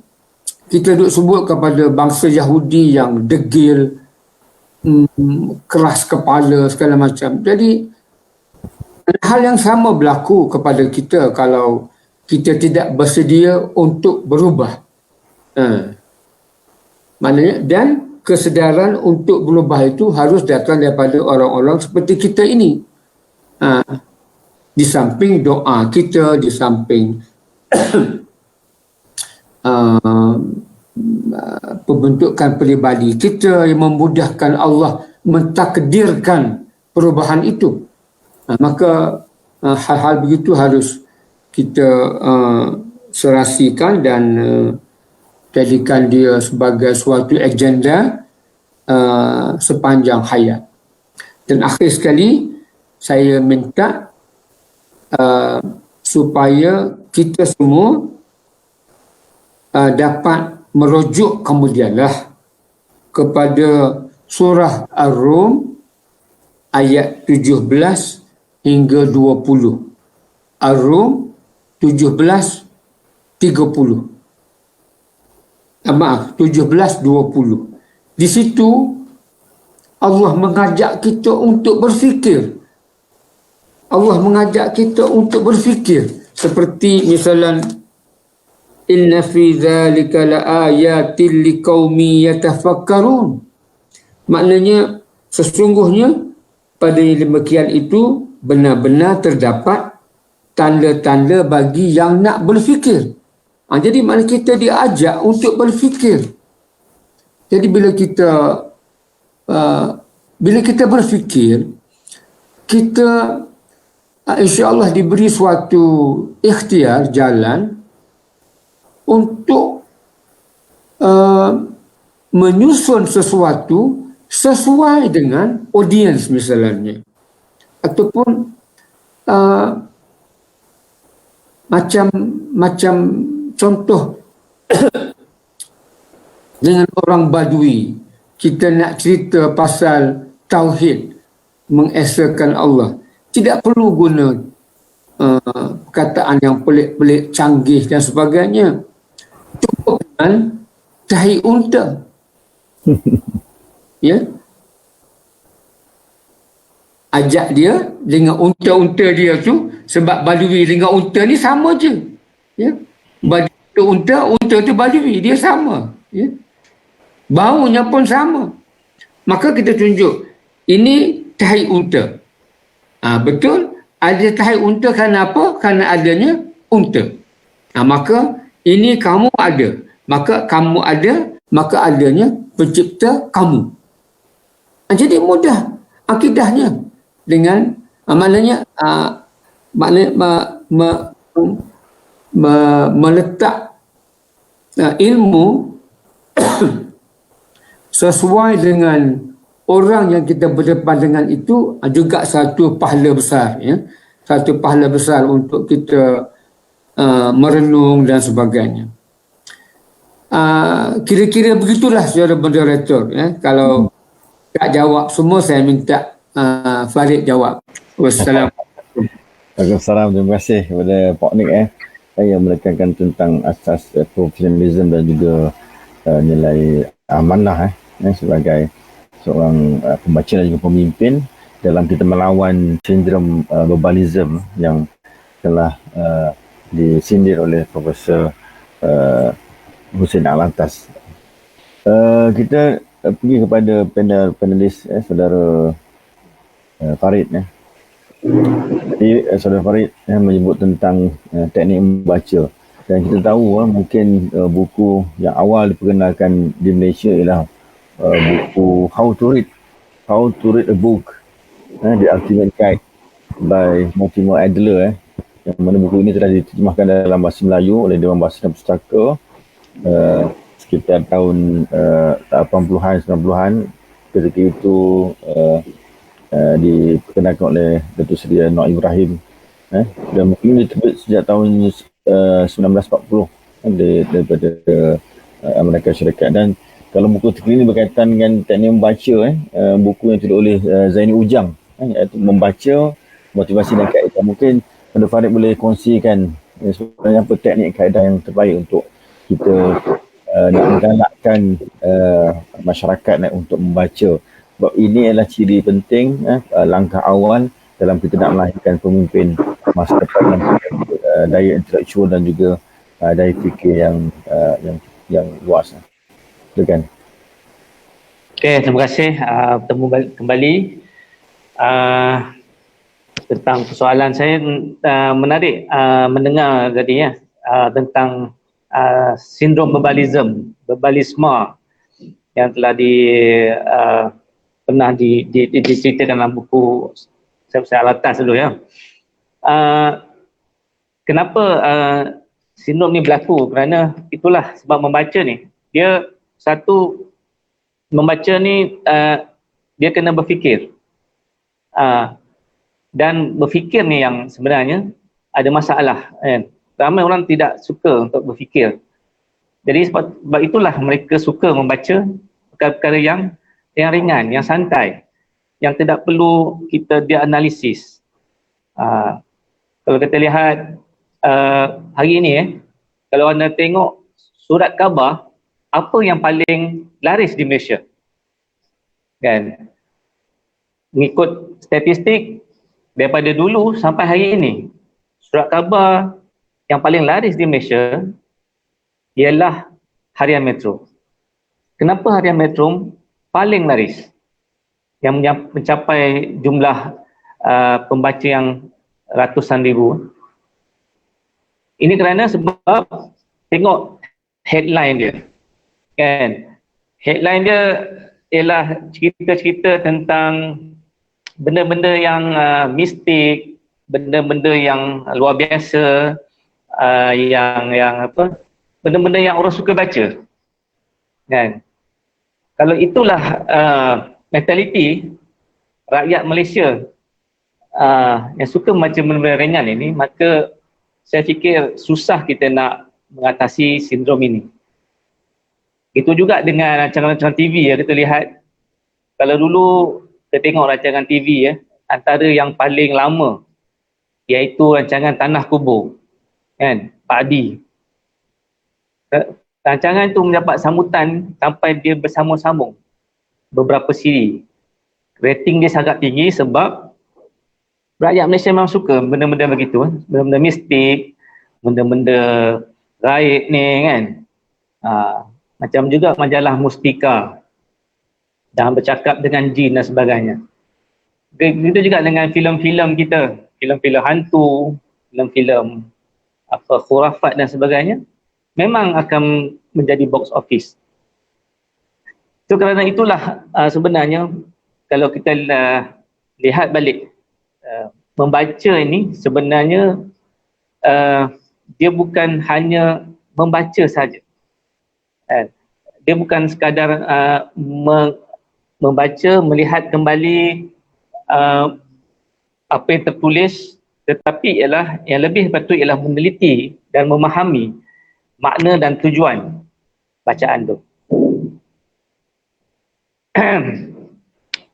kita duk sebut kepada bangsa Yahudi yang degil, keras kepala, segala macam. Jadi hal yang sama berlaku kepada kita kalau kita tidak bersedia untuk berubah. Maknanya, dan kesedaran untuk berubah itu harus datang daripada orang-orang seperti kita ini. Di samping doa kita, di samping pembentukan peribadi kita yang memudahkan Allah mentakdirkan perubahan itu. Maka hal-hal begitu harus kita serasikan dan jadikan dia sebagai suatu agenda sepanjang hayat. Dan akhir sekali, saya minta supaya kita semua dapat merujuk kemudianlah kepada surah Ar-Rum ayat 17 hingga 20. Ar-Rum 17:30. Maaf, 17:20. Di situ Allah mengajak kita untuk berfikir. Allah mengajak kita untuk berfikir. Seperti misalan, inna fi dzalika laayatin liqaumin yatafakkarun. Maknanya sesungguhnya pada yang demikian itu benar-benar terdapat tanda-tanda bagi yang nak berfikir. Jadi maknanya kita diajak untuk berfikir. Jadi bila kita berfikir, kita insya-Allah diberi suatu ikhtiar jalan untuk menyusun sesuatu sesuai dengan audiens misalnya, ataupun macam contoh dengan orang Badui, kita nak cerita pasal tauhid, mengesakan Allah, tidak perlu guna perkataan yang pelik-pelik, canggih dan sebagainya. Cukup dengan tahi unta. Ya, ajak dia dengan unta-unta dia tu, sebab Badui dengan unta ni sama je. Ya, unta tu Badui, dia sama. Ya, baunya pun sama. Maka kita tunjuk ini tahi unta. Betul, ada tahi unta kerana apa? Kerana adanya unta. Maka ini kamu ada, maka kamu ada, maka adanya pencipta kamu. Jadi mudah akidahnya dengan maknanya meletak ilmu sesuai dengan orang yang kita berdepan dengan itu juga satu pahala besar, ya. Satu pahala besar untuk kita merenung dan sebagainya. Kira-kira begitulah saudara moderator, ya. Kalau tak jawab semua, saya minta Farid jawab. Wassalamualaikum. Waalaikumsalam. Terima kasih kepada Pak Nik yang menekankan tentang asas profesionalisme dan juga nilai amanah sebagai seorang pembaca dan juga pemimpin dalam kita melawan sindrom globalisme yang telah disindir oleh Profesor Hussein Alatas. Kita pergi kepada panelis saudara Farid. Jadi saudara Farid menyebut tentang teknik membaca, dan kita tahu mungkin buku yang awal diperkenalkan di Malaysia ialah buku How to Read a Book, The Ultimate Guide by Mortimer Adler, yang mana buku ini telah diterjemahkan dalam bahasa Melayu oleh Dewan Bahasa dan Pustaka sekitar tahun 80-an, 90-an. Ketika itu diperkenalkan oleh Datuk Seri Noor Ibrahim, dan buku ini diterbit sejak tahun 1940 daripada Amerika Syarikat. Dan kalau buku terkini berkaitan dengan teknik membaca, buku yang ditulis oleh Zaini Ujang, iaitu membaca, motivasi dan kaedah. Mungkin Pada Farid boleh kongsikan sebenarnya apa teknik kaedah yang terbaik untuk kita nak menggalakkan masyarakat untuk membaca. Sebab ini adalah ciri penting, langkah awal dalam kita nak melahirkan pemimpin masa depan yang daya intelektual dan juga daya fikir yang luas. Silakan. Okey, terima kasih. Bertemu kembali. Tentang persoalan saya menarik mendengar tadi tentang sindrom berbalisme yang telah pernah diceritakan dalam buku saya Alatas dulu ya. Kenapa sindrom ni berlaku? Kerana itulah sebab membaca ni. Dia satu, membaca ni dia kena berfikir. Dan berfikir ni yang sebenarnya ada masalah, kan? Ramai orang tidak suka untuk berfikir. Jadi sebab itulah mereka suka membaca perkara-perkara yang ringan, yang santai, yang tidak perlu kita dianalisis. Kalau kita lihat hari ini, kalau anda tengok surat khabar, apa yang paling laris di Malaysia? Kan? Mengikut statistik, daripada dulu sampai hari ini, surat khabar yang paling laris di Malaysia ialah Harian Metro. Kenapa Harian Metro paling laris? Yang mencapai jumlah pembaca yang ratusan ribu. Ini kerana sebab tengok headline dia. Kan? Headline dia ialah cerita-cerita tentang benda-benda yang mistik, benda-benda yang luar biasa, benda-benda yang orang suka baca. Kan? Kalau itulah mentaliti rakyat Malaysia yang suka membaca benda-benda ringan ini, maka saya fikir susah kita nak mengatasi sindrom ini. Itu juga dengan rancangan-rancangan TV ya, kita lihat. Kalau dulu kita tengok rancangan TV ya, antara yang paling lama iaitu rancangan Tanah Kubur, kan, Pak Adi. Rancangan itu mendapat sambutan sampai dia bersambung-sambung beberapa siri. Rating dia sangat tinggi sebab rakyat Malaysia memang suka benda-benda begitu, benda-benda mistik, benda-benda gaib ni kan. Macam juga majalah Mustika dan bercakap dengan jin dan sebagainya. Begitu juga dengan filem-filem kita, filem-filem hantu, filem-filem khurafat dan sebagainya, memang akan menjadi box office. So kerana itulah sebenarnya kalau kita lihat balik, membaca ini sebenarnya dia bukan hanya membaca saja. Dia bukan sekadar membaca, melihat kembali apa yang tertulis, tetapi ialah yang lebih patut ialah meneliti dan memahami makna dan tujuan bacaan tu.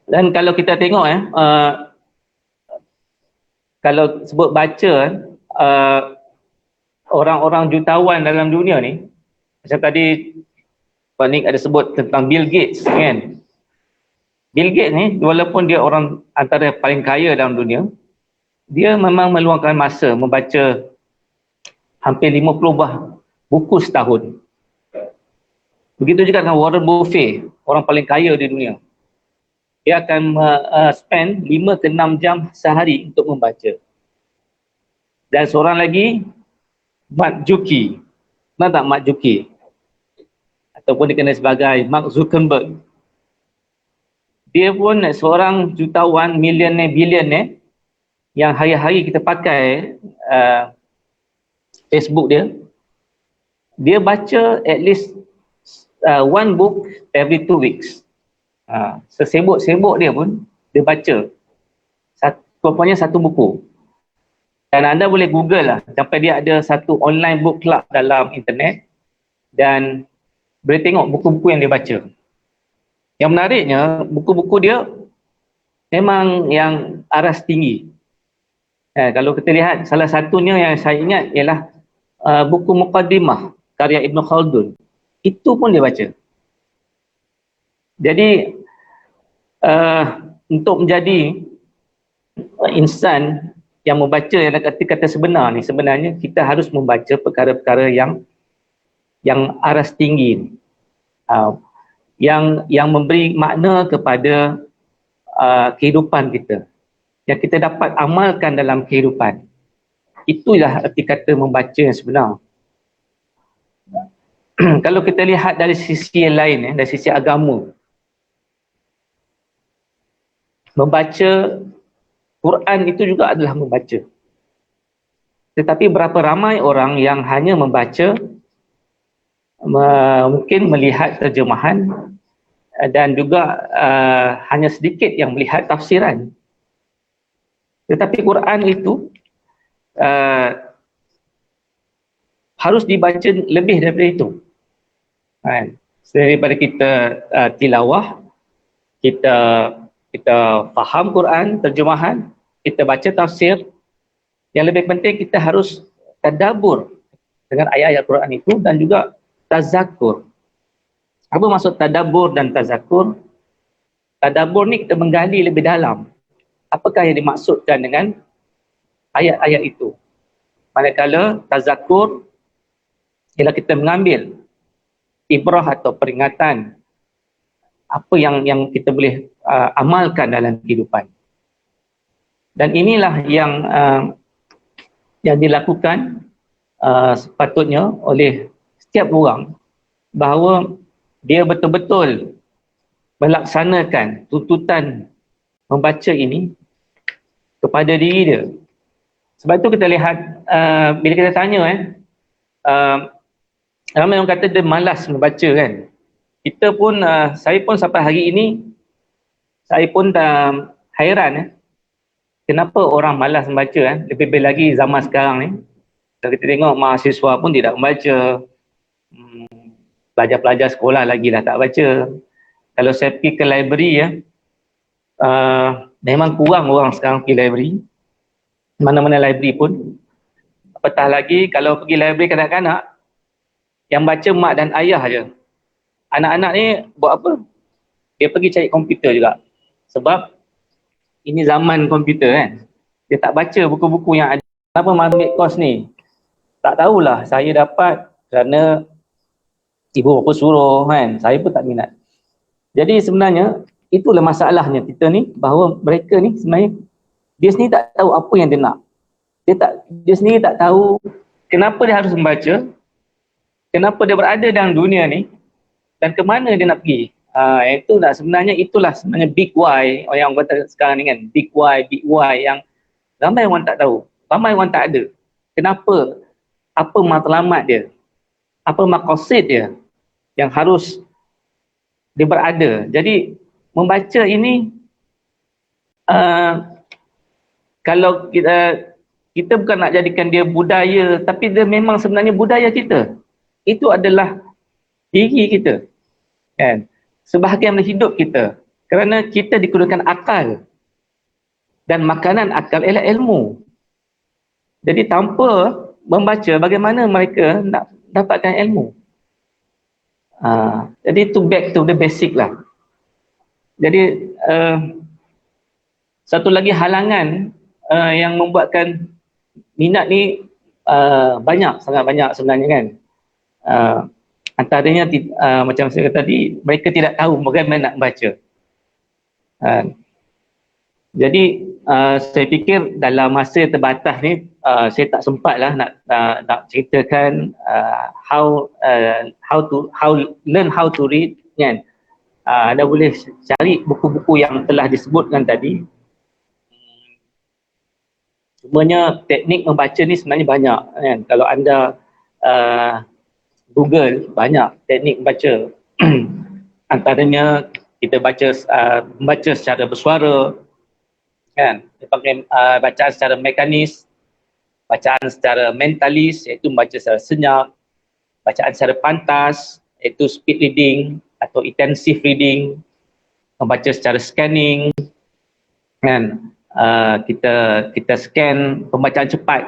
Dan kalau kita tengok kalau sebut baca, orang-orang jutawan dalam dunia ni, macam tadi Pak Nik ada sebut tentang Bill Gates kan. Bill Gates ni walaupun dia orang antara paling kaya dalam dunia, dia memang meluangkan masa membaca hampir 50 buah buku setahun. Begitu juga dengan Warren Buffett, orang paling kaya di dunia. Dia akan spend 5 ke 6 jam sehari untuk membaca. Dan seorang lagi, Mark Zuckerberg. Kenal tak Mark Zuckerberg? Ataupun dikenal sebagai Mark Zuckerberg. Dia pun seorang jutawan, milioner, bilioner yang hari-hari kita pakai Facebook dia. Dia baca at least one book every 2 weeks. Sesibuk-sibuk dia pun, dia baca rupanya satu buku. Dan anda boleh google lah, sampai dia ada satu online book club dalam internet dan boleh tengok buku-buku yang dia baca. Yang menariknya, buku-buku dia memang yang aras tinggi. Kalau kita lihat, salah satunya yang saya ingat ialah buku Muqaddimah karya Ibn Khaldun. Itu pun dia baca. Jadi untuk menjadi insan yang membaca yang kata-kata sebenar ni, sebenarnya kita harus membaca perkara-perkara yang aras tinggi, yang memberi makna kepada kehidupan kita, yang kita dapat amalkan dalam kehidupan. Itulah arti kata membaca yang sebenar. Kalau kita lihat dari sisi yang lain, dari sisi agama, membaca Quran itu juga adalah membaca. Tetapi berapa ramai orang yang hanya membaca, mungkin melihat terjemahan dan juga hanya sedikit yang melihat tafsiran. Tetapi Quran itu harus dibaca lebih daripada itu. Kan? Daripada kita tilawah, kita faham Quran, terjemahan, kita baca tafsir. Yang lebih penting kita harus tadabbur dengan ayat-ayat Quran itu dan juga tazakur. Apa maksud tadabbur dan tazakur? Tadabbur ni kita menggali lebih dalam. Apakah yang dimaksudkan dengan ayat-ayat itu? Manakala tazakur ialah kita mengambil ibrah atau peringatan apa yang kita boleh amalkan dalam kehidupan. Dan inilah yang dilakukan sepatutnya oleh setiap orang, bahawa dia betul-betul melaksanakan tuntutan membaca ini kepada diri dia. Sebab tu kita lihat bila kita tanya ramai orang kata dia malas membaca kan. Kita pun saya pun sampai hari ini saya pun hairan kenapa orang malas membaca lebih-lebih lagi zaman sekarang ni. Kalau kita tengok mahasiswa pun tidak membaca. Pelajar-pelajar sekolah lagi dah tak baca. Kalau saya pergi ke library memang kurang orang sekarang pergi library. Mana-mana library pun. Apatah lagi kalau pergi library kanak-kanak, yang baca mak dan ayah je. Anak-anak ni buat apa? Dia pergi cari komputer juga. Sebab ini zaman komputer kan. Dia tak baca buku-buku yang ada. Kenapa ambil kos ni? Tak tahulah. Saya dapat kerana ibu bapa suruh kan. Saya pun tak minat. Jadi sebenarnya itulah masalahnya kita ni, bahawa mereka ni sebenarnya dia sendiri tak tahu apa yang dia nak. Dia sendiri tak tahu kenapa dia harus membaca, kenapa dia berada dalam dunia ni dan ke mana dia nak pergi. Itulah sebenarnya big why yang orang kata sekarang ni kan, big why yang ramai orang tak tahu, ramai orang tak ada. Kenapa? Apa matlamat dia? Apa maqasid dia yang harus dia berada? Jadi membaca ini kalau kita bukan nak jadikan dia budaya, tapi dia memang sebenarnya budaya kita. Itu adalah diri kita. Kan? Sebahagian dari hidup kita. Kerana kita digunakan akal. Dan makanan akal ialah ilmu. Jadi tanpa membaca, bagaimana mereka nak dapatkan ilmu? Jadi to back to the basic lah. Jadi satu lagi halangan yang membuatkan minat ni sangat banyak sebenarnya kan. Antaranya macam saya kata tadi, mereka tidak tahu bagaimana nak baca. Jadi saya fikir dalam masa terbatas ni saya tak sempatlah nak ceritakan learn how to read kan. Anda boleh cari buku-buku yang telah disebutkan tadi. Cumanya teknik membaca ni sebenarnya banyak kan. Kalau anda Google, banyak teknik membaca. Antaranya kita membaca secara bersuara kan, dipanggil bacaan secara mekanis, bacaan secara mentalis iaitu membaca secara senyap, bacaan secara pantas iaitu speed reading atau intensive reading, membaca secara scanning kan. Kita scan pembacaan cepat,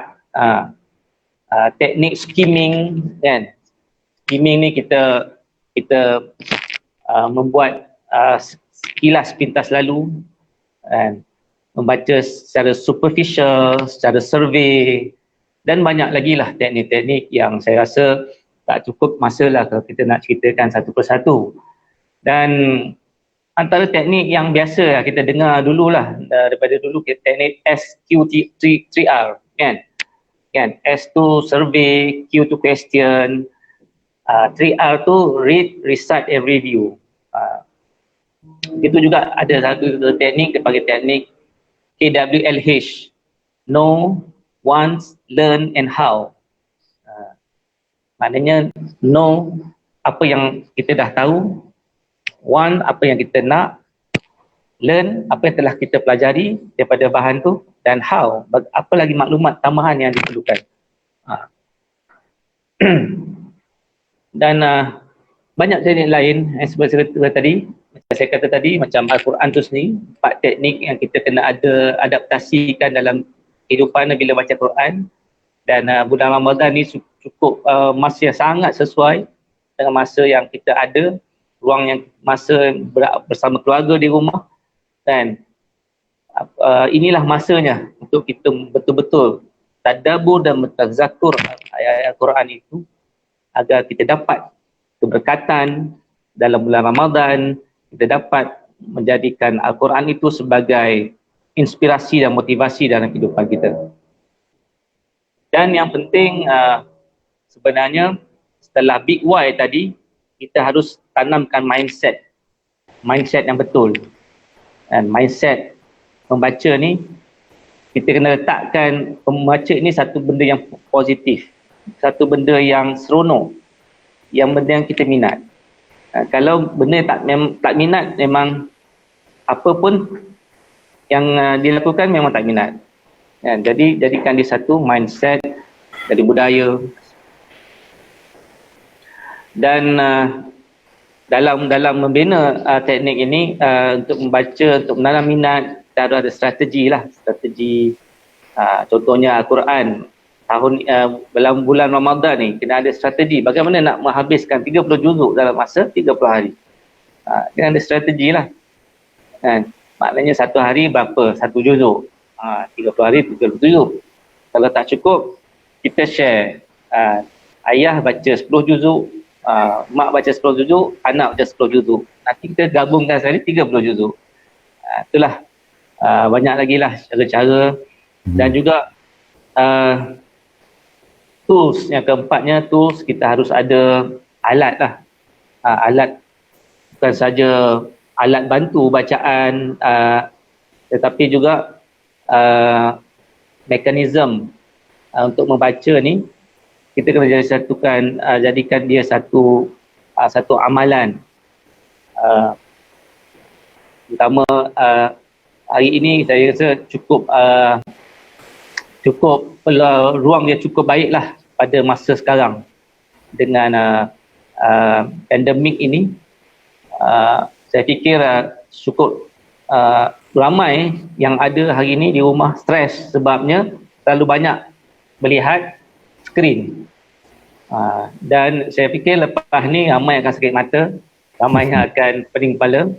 teknik skimming kan. Skimming ni kita membuat kilas pintas lalu kan. Membaca secara superficial, secara survey dan banyak lagi lah teknik-teknik yang saya rasa tak cukup masa lah kalau kita nak ceritakan satu persatu. Dan antara teknik yang biasa lah kita dengar dululah daripada dulu, teknik SQ3R kan. S tu survey, Q tu question, 3R tu read, recite and review. Itu juga ada satu teknik dipanggil teknik KWLH, know, want, learn and how. Maknanya know apa yang kita dah tahu, want apa yang kita nak, learn apa yang telah kita pelajari daripada bahan tu, dan how, apa lagi maklumat tambahan yang diperlukan. Dan banyak teknik lain seperti saya kata tadi, macam Al-Quran tu sendiri, 4 teknik yang kita kena ada adaptasikan dalam kehidupan bila baca Quran. Dan bulan Ramadan ni cukup masa yang sangat sesuai dengan masa yang kita ada, ruang yang masa bersama keluarga di rumah, dan inilah masanya untuk kita betul-betul tadabbur dan mentazakkur ayat-ayat Quran itu agar kita dapat keberkatan dalam bulan Ramadan, kita dapat menjadikan Al-Quran itu sebagai inspirasi dan motivasi dalam kehidupan kita. Dan yang penting sebenarnya setelah Big Why tadi, kita harus tanamkan mindset yang betul. Dan mindset membaca ni, kita kena letakkan membaca ni satu benda yang positif, satu benda yang seronok, yang benda yang kita minat. Kalau benda tak minat, memang apa pun yang dilakukan memang tak minat. Jadi jadikan dia satu mindset dari budaya. Dan dalam membina teknik ini, untuk membaca, untuk menanam minat, kita harus ada strategi lah. Strategi contohnya Al-Quran dalam bulan Ramadan ni, kena ada strategi bagaimana nak menghabiskan 30 juzuk dalam masa 30 hari. Kena ada strategi lah. Maknanya satu hari berapa? 1 juzuk. 30 hari 30 juzuk. Kalau tak cukup, kita share. Ayah baca 10 juzuk, mak baca 10 juzuk, anak baca 10 juzuk. Nanti kita gabungkan sekali 30 juzuk. Itulah. Banyak lagi lah cara-cara. Dan juga tools, yang keempatnya tools, kita harus ada alat lah. Alat bukan saja alat bantu bacaan, tetapi juga mekanisme untuk membaca ni, kita kena jadikan dia satu amalan. Terutama hari ini saya rasa cukup ruang dia cukup baiklah pada masa sekarang dengan pandemik ini. Saya fikir cukup ramai yang ada hari ini di rumah stres sebabnya terlalu banyak melihat skrin. Dan saya fikir lepas ni ramai akan sakit mata, ramai yang akan pening kepala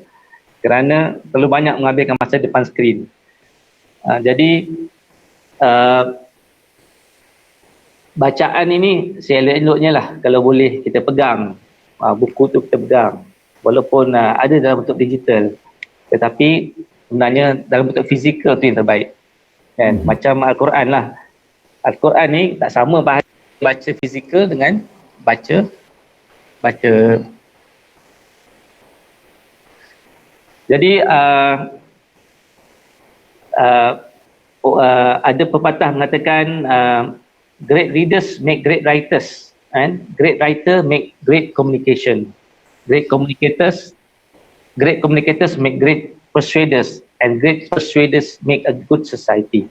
kerana terlalu banyak menghabiskan masa depan skrin. Jadi bacaan ini seelok-eloknya lah kalau boleh kita pegang. Buku tu kita pegang. Walaupun ada dalam bentuk digital, tetapi sebenarnya dalam bentuk fizikal tu yang terbaik. Kan? Macam Al-Quran lah. Al-Quran ni tak sama baca fizikal dengan baca. Jadi ada pepatah mengatakan great readers make great writers, and great writer make great communication. Great communicators make great persuaders, and great persuaders make a good society.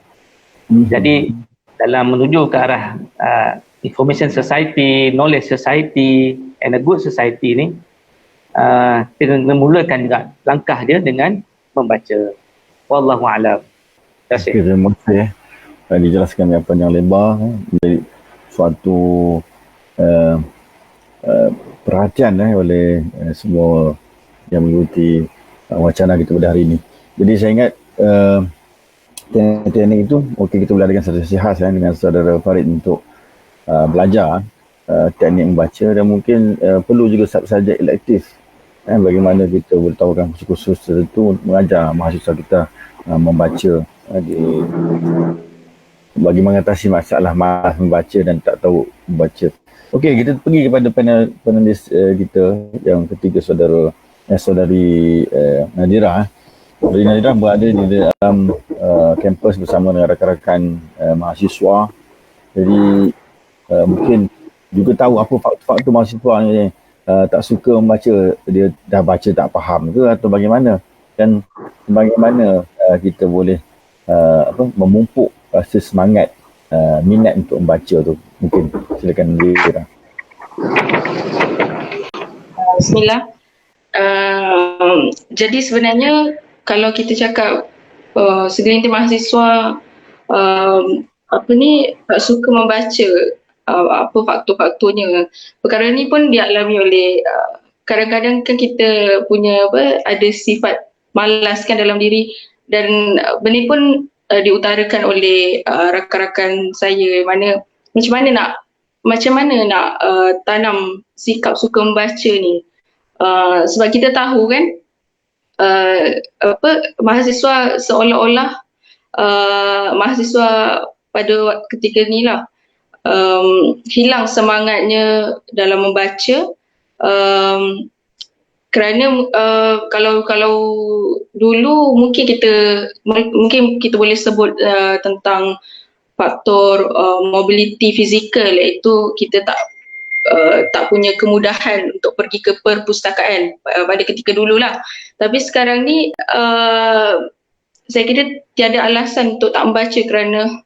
Jadi dalam menuju ke arah information society, knowledge society, and a good society ni, kita memulakan juga langkah dia dengan membaca. Wallahu a'lam. Terima kasih. Dijelaskan yang panjang lebar, menjadi suatu perhatian oleh semua yang mengikuti wacana kita pada hari ini. Jadi saya ingat teknik itu, okey, kita boleh adakan satu sesi khas dengan saudara Farid untuk belajar teknik membaca, dan mungkin perlu juga subjek elektif bagaimana kita beritahukan khusus-khusus tertentu untuk mengajar mahasiswa kita membaca, bagi mengatasi masalah malas membaca dan tak tahu membaca. Okey, kita pergi kepada panelis kita yang ketiga, saudari Nadira. Saudari Nadira berada di dalam kampus bersama dengan rakan-rakan mahasiswa. Jadi mungkin juga tahu apa faktor mahasiswa ni tak suka membaca, dia dah baca tak faham ke atau bagaimana, dan bagaimana kita boleh memupuk rasa semangat, minat untuk membaca tu. Mungkin silakan Nadira. Bismillah. Jadi sebenarnya kalau kita cakap segelintir mahasiswa tak suka membaca, apa faktor-faktornya. Perkara ni pun dialami oleh kadang-kadang kan kita punya ada sifat malas kan dalam diri, dan benda ni pun diutarakan oleh rakan-rakan saya, macam mana nak tanam sikap suka membaca ni. Sebab kita tahu kan mahasiswa seolah-olah mahasiswa pada ketika ni lah hilang semangatnya dalam membaca, kerana kalau dulu mungkin kita boleh sebut tentang faktor mobility fizikal, iaitu kita tak punya kemudahan untuk pergi ke perpustakaan pada ketika dululah. Tapi sekarang ni saya kira tiada alasan untuk tak membaca, kerana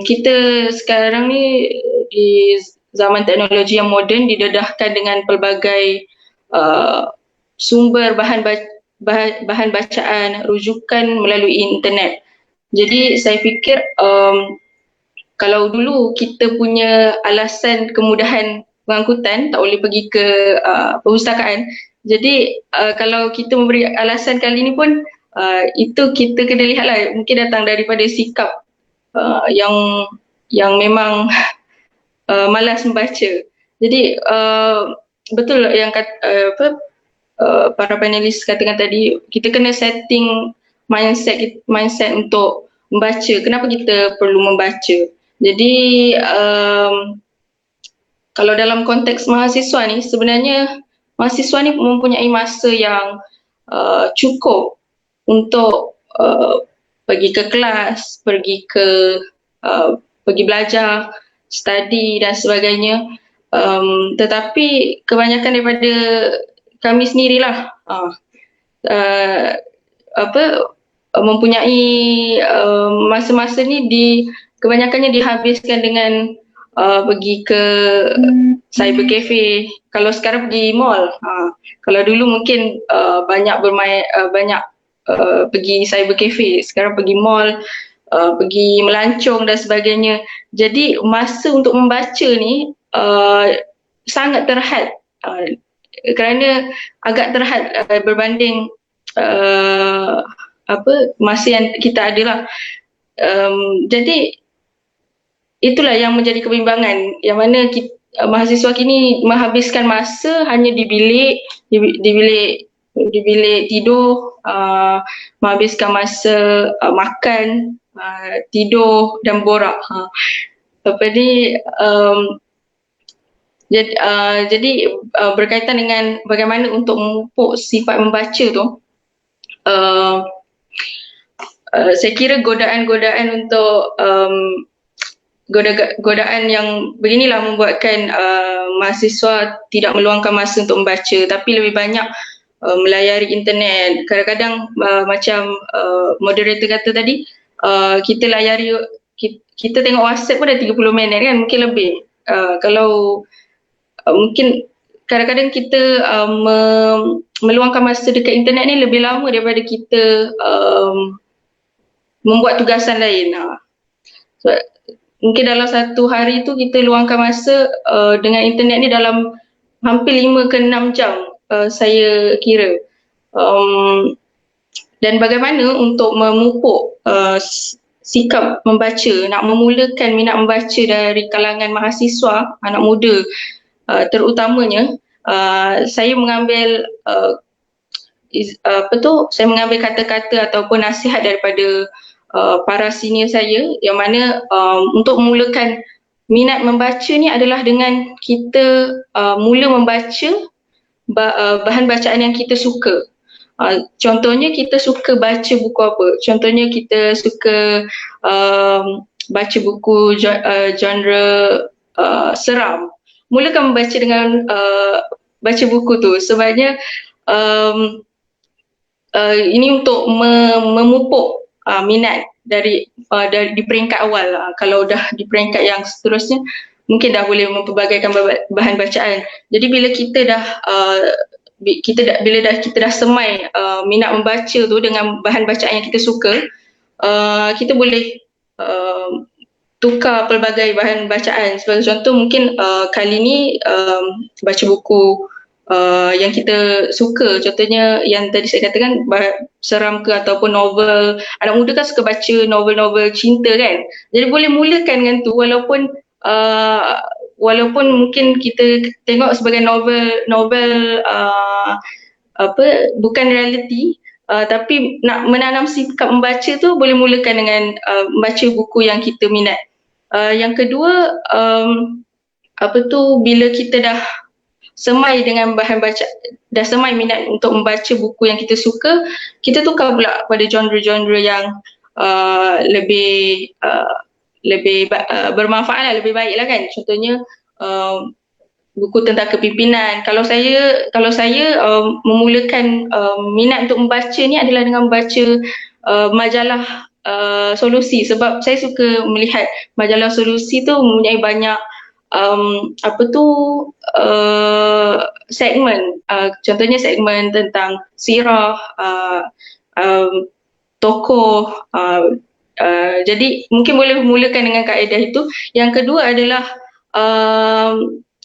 kita sekarang ni di zaman teknologi yang moden didedahkan dengan pelbagai sumber bahan bacaan, rujukan melalui internet. Jadi saya fikir kalau dulu kita punya alasan kemudahan pengangkutan tak boleh pergi ke perpustakaan, jadi kalau kita memberi alasan kali ni pun itu kita kena lihatlah, mungkin datang daripada sikap yang memang malas membaca. Jadi betul yang para panelis katakan tadi, kita kena setting mindset untuk membaca. Kenapa kita perlu membaca? Jadi kalau dalam konteks mahasiswa ni, sebenarnya mahasiswa ni mempunyai masa yang cukup untuk pergi ke kelas, pergi belajar, study dan sebagainya. Tetapi kebanyakan daripada kami sendirilah mempunyai masa-masa ni kebanyakannya dihabiskan dengan pergi ke cyber cafe. Kalau sekarang pergi mall, kalau dulu mungkin banyak bermain, pergi cyber cafe, sekarang pergi mall, pergi melancong dan sebagainya. Jadi masa untuk membaca ni sangat terhad, kerana agak terhad berbanding masa yang kita ada lah. Jadi itulah yang menjadi kebimbangan, yang mana mahasiswa kini menghabiskan masa hanya di bilik tidur, menghabiskan masa makan, tidur dan borak. Jadi berkaitan dengan bagaimana untuk memupuk sifat membaca tu, saya kira godaan-godaan untuk godaan yang beginilah membuatkan mahasiswa tidak meluangkan masa untuk membaca, tapi lebih banyak melayari internet. Kadang-kadang macam moderator kata tadi, kita layari, kita tengok WhatsApp pun dah 30 minit kan, mungkin lebih. Kalau mungkin kadang-kadang kita meluangkan masa dekat internet ni lebih lama daripada kita membuat tugasan lain. So, mungkin dalam satu hari tu kita luangkan masa dengan internet ni dalam hampir 5 ke 6 jam, saya kira. Dan bagaimana untuk memupuk sikap membaca, nak memulakan minat membaca dari kalangan mahasiswa, anak muda terutamanya, saya mengambil saya mengambil kata-kata ataupun nasihat daripada para senior saya, yang mana untuk memulakan minat membaca ni adalah dengan kita mula membaca bahan bacaan yang kita suka. Contohnya kita suka baca buku apa? Contohnya kita suka baca buku genre seram. Mulakan membaca dengan baca buku tu, sebabnya ini untuk memupuk minat dari di peringkat awal. Kalau dah di peringkat yang seterusnya, mungkin dah boleh mempelbagaikan bahan bacaan. Jadi bila kita dah kita dah semai minat membaca tu dengan bahan bacaan yang kita suka, kita boleh tukar pelbagai bahan bacaan. Sebagai contoh, mungkin kali ni baca buku yang kita suka, contohnya yang tadi saya katakan seram ke ataupun novel. Anak muda kan suka baca novel-novel cinta kan, jadi boleh mulakan dengan tu, walaupun mungkin kita tengok sebagai novel bukan realiti, tapi nak menanam sikap membaca tu boleh mulakan dengan membaca buku yang kita minat. Yang kedua, bila kita dah semai dengan bahan baca, dah semai minat untuk membaca buku yang kita suka, kita tukar pula pada genre-genre yang lebih bermanfaat lah, lebih baik lah kan. Contohnya buku tentang kepimpinan. Kalau saya memulakan minat untuk membaca ni adalah dengan membaca majalah Solusi, sebab saya suka melihat majalah Solusi tu mempunyai banyak segmen, contohnya segmen tentang sirah, tokoh, jadi mungkin boleh mulakan dengan kaedah itu. Yang kedua adalah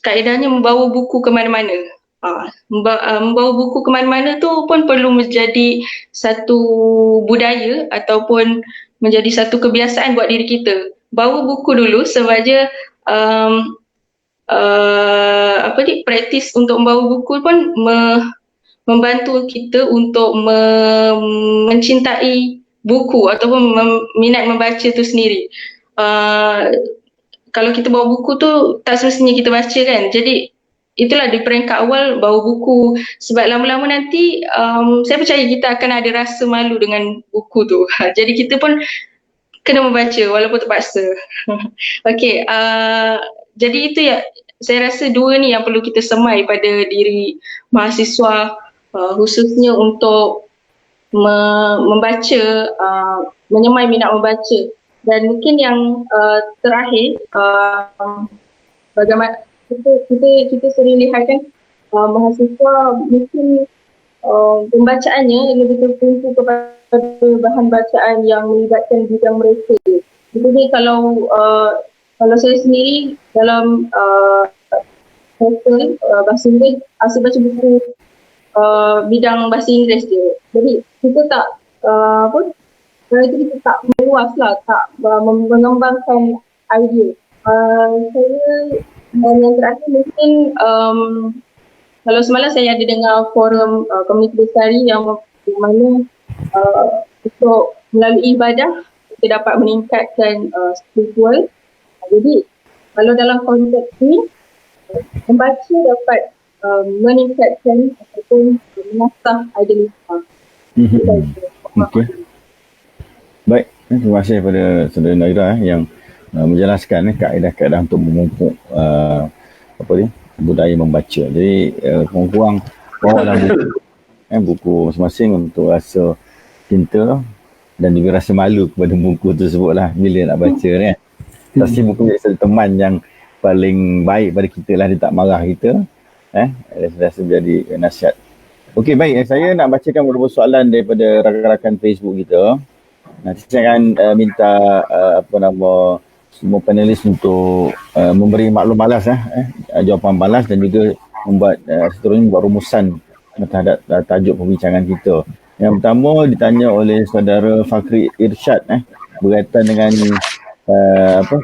kaedahnya membawa buku ke mana-mana. Membawa buku ke mana-mana tu pun perlu menjadi satu budaya ataupun menjadi satu kebiasaan buat diri kita. Bawa buku dulu sahaja, praktis untuk membawa buku pun membantu kita untuk mencintai buku ataupun minat membaca tu sendiri. Kalau kita bawa buku tu tak semestinya kita baca kan. Jadi itulah di peringkat awal, bawa buku, sebab lama-lama nanti saya percaya kita akan ada rasa malu dengan buku tu. Jadi kita pun kena membaca walaupun terpaksa. Okey, jadi itu ya, saya rasa dua ni yang perlu kita semai pada diri mahasiswa, khususnya untuk membaca, menyemai minat membaca. Dan mungkin yang terakhir, bagaimana kita sering lihat kan, mahasiswa mungkin pembacaannya lebih tertumpu kepada bahan bacaan yang melibatkan bidang mereka. Jadi kalau saya sendiri dalam bahasa Inggeris, asyik baca buku bidang bahasa Inggeris je. Jadi kita tak kita tak meluas lah, tak mengembangkan idea. Dan yang terakhir mungkin kalau semalam saya ada dengar forum komuniti bestari yang mana untuk melalui ibadah kita dapat meningkatkan spiritual. Jadi kalau dalam konteks ni, membaca dapat meningkatkan ataupun menasah idealisme. Okey. Baik, terima kasih kepada saudara Naira yang menjelaskan kaedah-kaedah untuk memupuk budaya membaca. Jadi kurang-kurang bawalah buku masing-masing untuk rasa cinta dan juga rasa malu kepada buku tersebut lah bila nak baca ni kan. Pasti buku jadi satu teman yang paling baik pada kita lah, dia tak marah kita. Rasa jadi nasihat. Okey, baik, saya nak bacakan beberapa soalan daripada rakan-rakan Facebook kita. Nanti saya akan minta semua panelis untuk memberi maklum balas, jawapan balas, dan juga seterusnya membuat rumusan terhadap tajuk perbincangan kita. Yang pertama ditanya oleh saudara Fakri Irsyad berkaitan dengan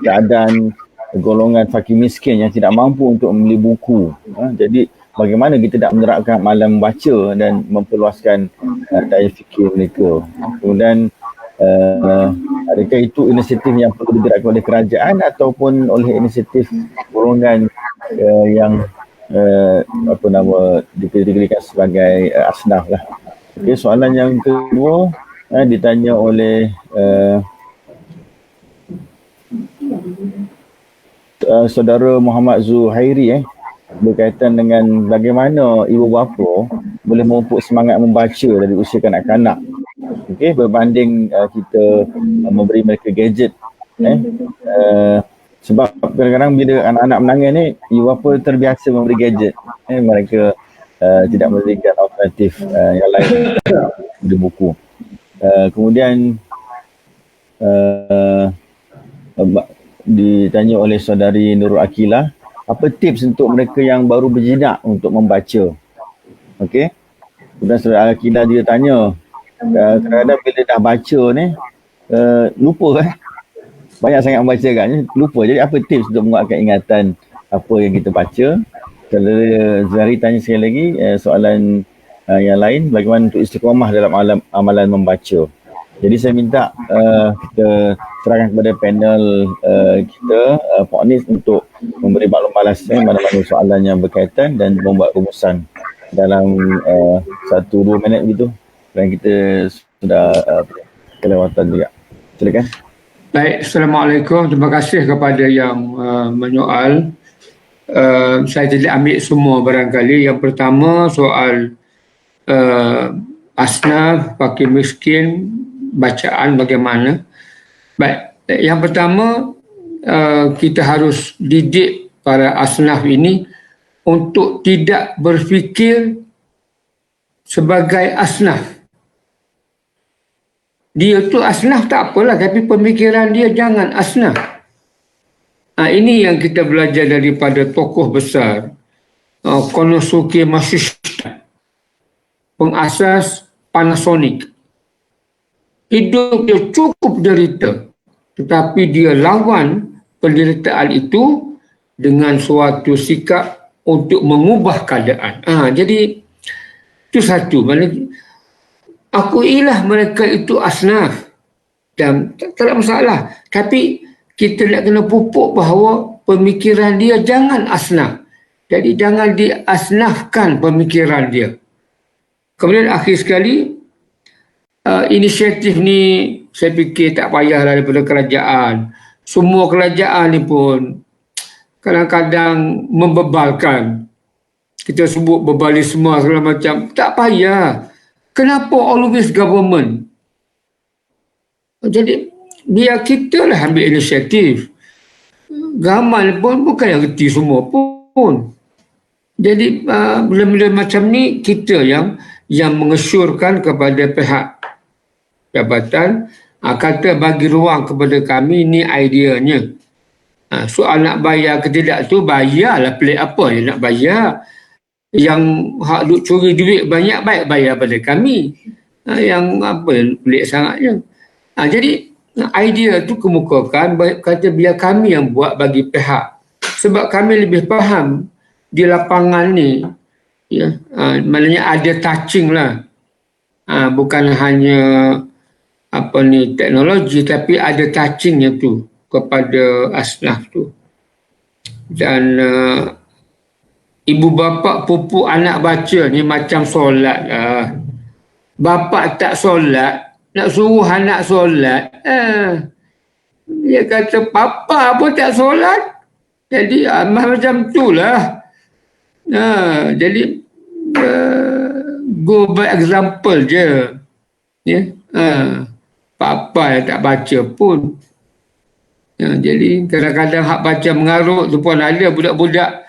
keadaan golongan fakir miskin yang tidak mampu untuk membeli buku. Jadi bagaimana kita tak menerapkan malam membaca dan memperluaskan daya fikir mereka. Kemudian adakah itu inisiatif yang perlu digerakkan oleh kerajaan ataupun oleh inisiatif golongan yang dikira-kirakan sebagai asnaf lah. Okay, soalan yang kedua ditanya oleh saudara Muhammad Zuhairi berkaitan dengan bagaimana ibu bapa boleh memupuk semangat membaca dari usia kanak-kanak. Okey, berbanding kita memberi mereka gadget Sebab kadang-kadang bila anak-anak menangis ni, ibu bapa terbiasa memberi gadget. Mereka tidak memberikan alternatif yang lain di buku. Kemudian ditanya oleh saudari Nurul Akilah, apa tips untuk mereka yang baru berjinak untuk membaca? Okey. Kemudian saudari Akilah dia tanya, kadang-kadang bila dah baca ni, lupa kan? Banyak sangat membaca kan, lupa. Jadi apa tips untuk menguatkan ingatan apa yang kita baca? Kalau Zahri tanya sekali lagi soalan yang lain, bagaimana untuk istiqamah dalam amalan membaca. Jadi saya minta kita serahkan kepada panel kita, Pak Nis, untuk memberi maklum balas mana-mana soalan yang berkaitan dan membuat rumusan dalam 1-2 minit begitu. Dan kita sudah kelewatan juga. Silakan. Baik, Assalamualaikum. Terima kasih kepada yang menyoal. Saya tidak ambil semua barangkali. Yang pertama soal asnaf, fakir miskin, bacaan bagaimana. Baik, yang pertama kita harus didik para asnaf ini untuk tidak berfikir sebagai asnaf. Dia tu asnaf tak apalah, tapi pemikiran dia jangan asnaf. Ini yang kita belajar daripada tokoh besar Konosuke Matsushita, pengasas Panasonic. Hidup dia cukup derita, tetapi dia lawan penderitaan itu dengan suatu sikap untuk mengubah keadaan. Jadi itu satu. Akuilah mereka itu asnaf dan tak ada masalah. Tapi kita nak kena pupuk bahawa pemikiran dia jangan asnaf. Jadi jangan diasnafkan pemikiran dia. Kemudian akhir sekali, inisiatif ni saya fikir tak payahlah daripada kerajaan. Semua kerajaan ni pun kadang-kadang membebalkan. Kita sebut bebalisme segala macam. Tak payah. Kenapa always government? Jadi biar kita lah ambil inisiatif. Gamal pun bukan yang reti semua pun. Jadi benda-benda macam ni kita yang mengesyorkan kepada pihak jabatan, kata bagi ruang kepada kami, ni ideanya. Soal nak bayar ke tidak tu, bayarlah, pelik apa yang nak bayar. Yang hak duk curi duit banyak, baik bayar pada kami. Yang apa pelik sangatnya. Jadi idea tu kemukakan, kata biar kami yang buat bagi pihak. Sebab kami lebih faham di lapangan ni, ya, maknanya ada touching lah. Bukan hanya teknologi, tapi ada touchingnya tu kepada asnaf tu. Dan ibu bapa pupuk anak baca ni macam solat lah. Bapa tak solat, nak suruh anak solat. Dia kata papa pun tak solat. Jadi macam tu lah. Jadi go by example je. Ya. Papa yang tak baca pun. Jadi kadang-kadang hak baca mengarut tu pun ada budak-budak.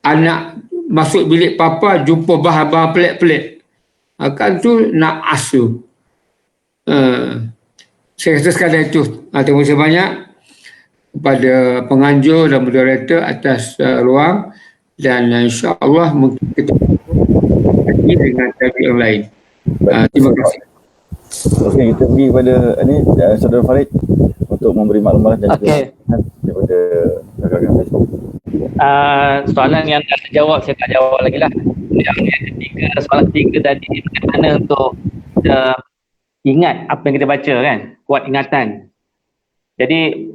Anak masuk bilik papa jumpa bahan-bahan pelik-pelik. Kan tu nak asuh. Saya rasa sekadar itu. Terima kasih banyak kepada penganjur dan moderator atas ruang. Dan insya-Allah mungkin kita lagi dengan topik yang lain. Terima kasih. Okey, kita pergi kepada Saudara Farid untuk memberi maklumat dan juga daripada rakan-rakan Facebook. Soalan yang tak terjawab saya tak jawab lagi lah. Yang ketiga, soalan ketiga tadi, bagaimana untuk ingat apa yang kita baca kan, kuat ingatan. Jadi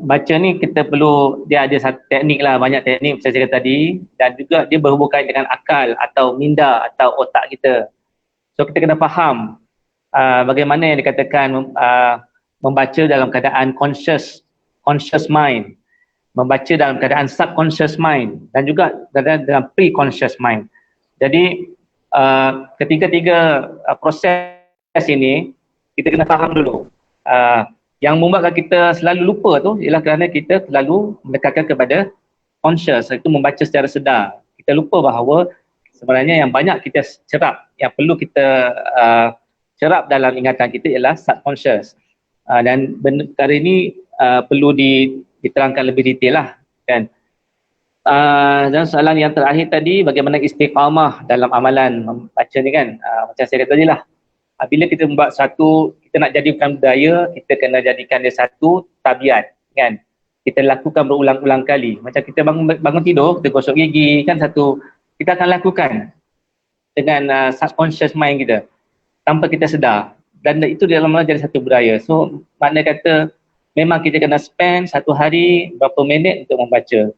baca ni kita perlu, dia ada satu teknik lah, banyak teknik saya cakap tadi, dan juga dia berhubungan dengan akal atau minda atau otak kita. So kita kena faham bagaimana yang dikatakan membaca dalam keadaan conscious mind, membaca dalam keadaan subconscious mind, dan juga dalam pre-conscious mind. Jadi ketiga-tiga proses ini kita kena faham dulu. Yang membuatkan kita selalu lupa tu ialah kerana kita terlalu menekankan kepada conscious, itu membaca secara sedar. Kita lupa bahawa sebenarnya yang banyak kita cerap, yang perlu kita cerap dalam ingatan kita ialah subconscious. Dan perkara ini perlu diterangkan lebih detail lah kan. Dan soalan yang terakhir tadi, bagaimana istiqamah dalam amalan membaca ni kan. Macam saya kata tadi lah, bila kita membuat satu, kita nak jadikan budaya, kita kena jadikan dia satu tabiat kan. Kita lakukan berulang-ulang kali. Macam kita bangun tidur, kita gosok gigi kan, satu kita akan lakukan dengan subconscious mind kita tanpa kita sedar, dan itu dalam jadi satu budaya. So makna kata memang kita kena spend satu hari berapa minit untuk membaca,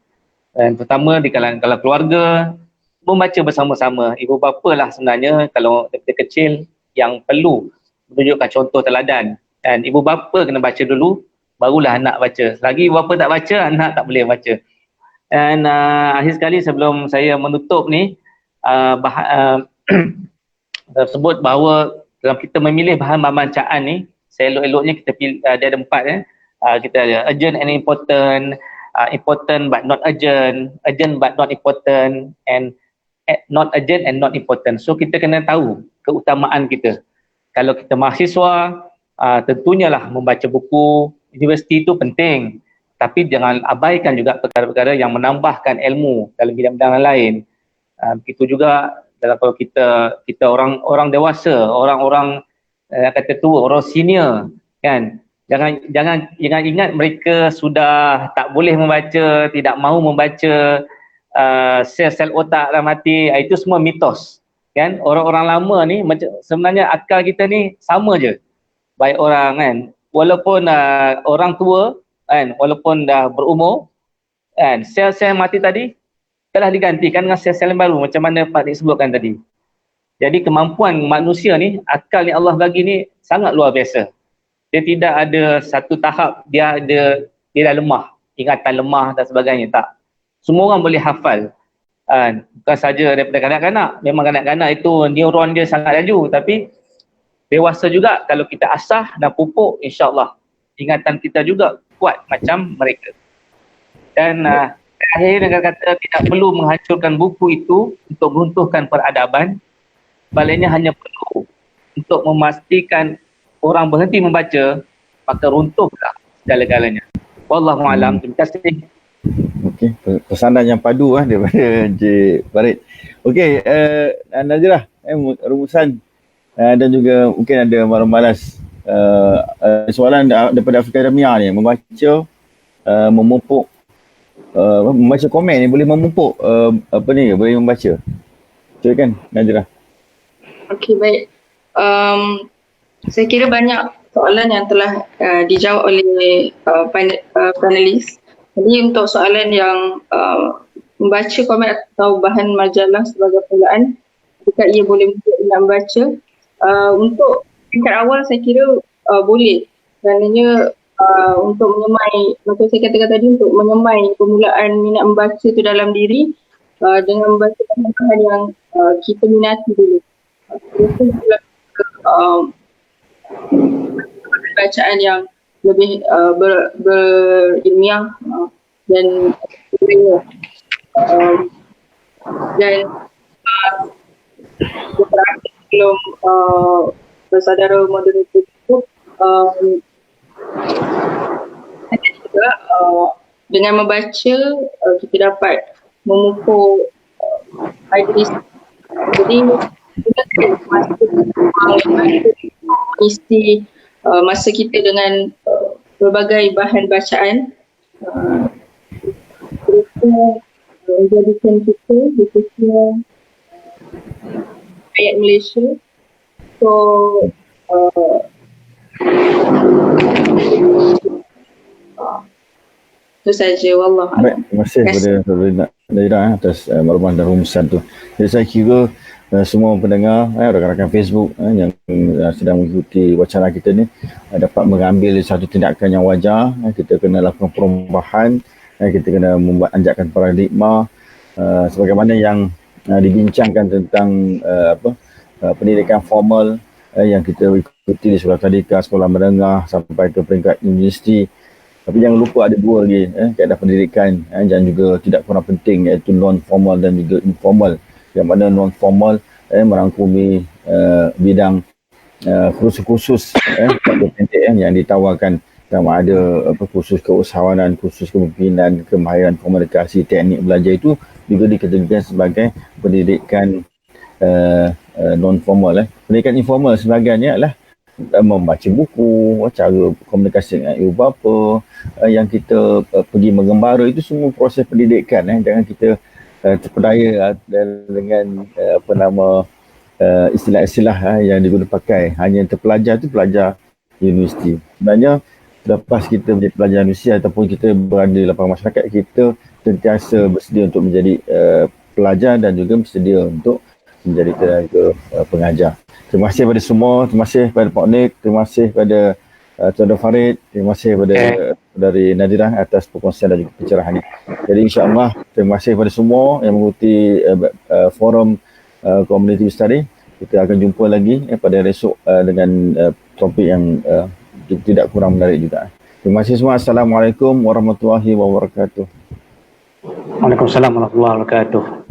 dan terutama di kalangan keluarga membaca bersama-sama. Ibu bapa lah sebenarnya kalau daripada kecil yang perlu menunjukkan contoh teladan, dan ibu bapa kena baca dulu barulah anak baca. Selagi ibu bapa tak baca, anak tak boleh baca. Dan akhir sekali sebelum saya menutup ni, sebut bahawa dalam kita memilih bahan pembacaan ni, seelok-eloknya kita pilih, dia ada 4 kita ada urgent and important, important but not urgent, urgent but not important, and not urgent and not important. So kita kena tahu keutamaan kita. Kalau kita mahasiswa, tentunya lah membaca buku universiti itu penting, tapi jangan abaikan juga perkara-perkara yang menambahkan ilmu dalam bidang-bidang lain. Begitu juga dalam kalau kita orang dewasa, orang-orang kata tua, orang senior kan, jangan ingat mereka sudah tak boleh membaca, tidak mahu membaca, sel-sel otak dah mati. Itu semua mitos kan. Orang-orang lama ni sebenarnya akal kita ni sama je, baik orang kan, walaupun orang tua kan, walaupun dah berumur kan, sel-sel mati tadi telah digantikan dengan sel-sel yang baru, macam mana Pak Dik sebutkan tadi. Jadi kemampuan manusia ni, akal ni Allah bagi ni sangat luar biasa. Dia tidak ada satu tahap dia dah lemah, ingatan lemah dan sebagainya, tak. Semua orang boleh hafal. Bukan saja daripada kanak-kanak, memang kanak-kanak itu neuron dia sangat laju, tapi dewasa juga kalau kita asah dan pupuk, insya-Allah ingatan kita juga kuat macam mereka. Dan akhir dengan kata tidak perlu menghancurkan buku itu untuk meruntuhkan peradaban, baliknya hanya perlu untuk memastikan orang berhenti membaca, maka runtuhlah segala-galanya. Wallahu a'lam. Terima kasih. Okey, pesanan yang padu daripada Encik Farid. Okey, Nazirah, rumusan dan juga mungkin ada malas soalan daripada Afrika Damia ni, membaca memupuk membaca komen ni boleh memupuk boleh membaca. Silakan Nazirah. Okey, baik. Saya kira banyak soalan yang telah dijawab oleh panelis. Jadi untuk soalan yang membaca komen atau bahan majalah sebagai permulaan, jika ia boleh nak membaca, untuk tingkat awal saya kira boleh. Kerana untuk menyemai, macam saya katakan tadi, untuk menyemai permulaan minat membaca itu dalam diri dengan membaca bahan yang kita minati dulu. Itu juga bacaan yang lebih berilmiah dan sebagainya. Dan sebelum bersaudara moderator itu, juga dengan membaca kita dapat memupuk idealis. Jadi kita isi masa kita dengan berbagai bahan bacaan, itu menjadikan kita khususnya ayat Malaysia. So itu saja. Wallah. Baik, terima kasih kepada Nazirah atas maklumat dan rumusan tu. Jadi saya kira semua pendengar, rakan-rakan Facebook yang sedang mengikuti wacana kita ni dapat mengambil satu tindakan yang wajar. Kita kena lakukan perubahan, kita kena membuat anjakan paradigma sebagaimana yang dibincangkan tentang pendidikan formal yang kita ikuti di sekolah tadika, sekolah menengah sampai ke peringkat universiti. Tapi jangan lupa ada dua lagi, kaedah pendidikan dan juga tidak kurang penting, iaitu non-formal dan juga informal. Yang mana non-formal merangkumi bidang kursus-kursus pendek yang ditawarkan, sama ada kursus keusahawanan, kursus kepemimpinan, kemahiran komunikasi, teknik belajar, itu juga dikategorikan sebagai pendidikan non-formal. Pendidikan informal sebagainya adalah membaca buku, cara komunikasi dengan ibu bapa, yang kita pergi mengembara, itu semua proses pendidikan. Jangan kita terpedaya dengan istilah-istilah yang digunakan pakai. Hanya terpelajar tu pelajar universiti. Sebenarnya lepas kita menjadi pelajar universiti ataupun kita berada di lapangan masyarakat, kita sentiasa bersedia untuk menjadi pelajar dan juga bersedia untuk menjadi tenaga pengajar. Terima kasih kepada semua, terima kasih kepada Pak Nik, terima kasih kepada Tuan Farid, terima kasih kepada dari Nadira atas perkongsian dan juga pencerahan ini. Jadi insya-Allah terima kasih kepada semua yang mengikuti forum community study. Kita akan jumpa lagi pada esok dengan topik yang tidak kurang menarik juga. Terima kasih semua. Assalamualaikum warahmatullahi wabarakatuh. Waalaikumsalam warahmatullahi wabarakatuh.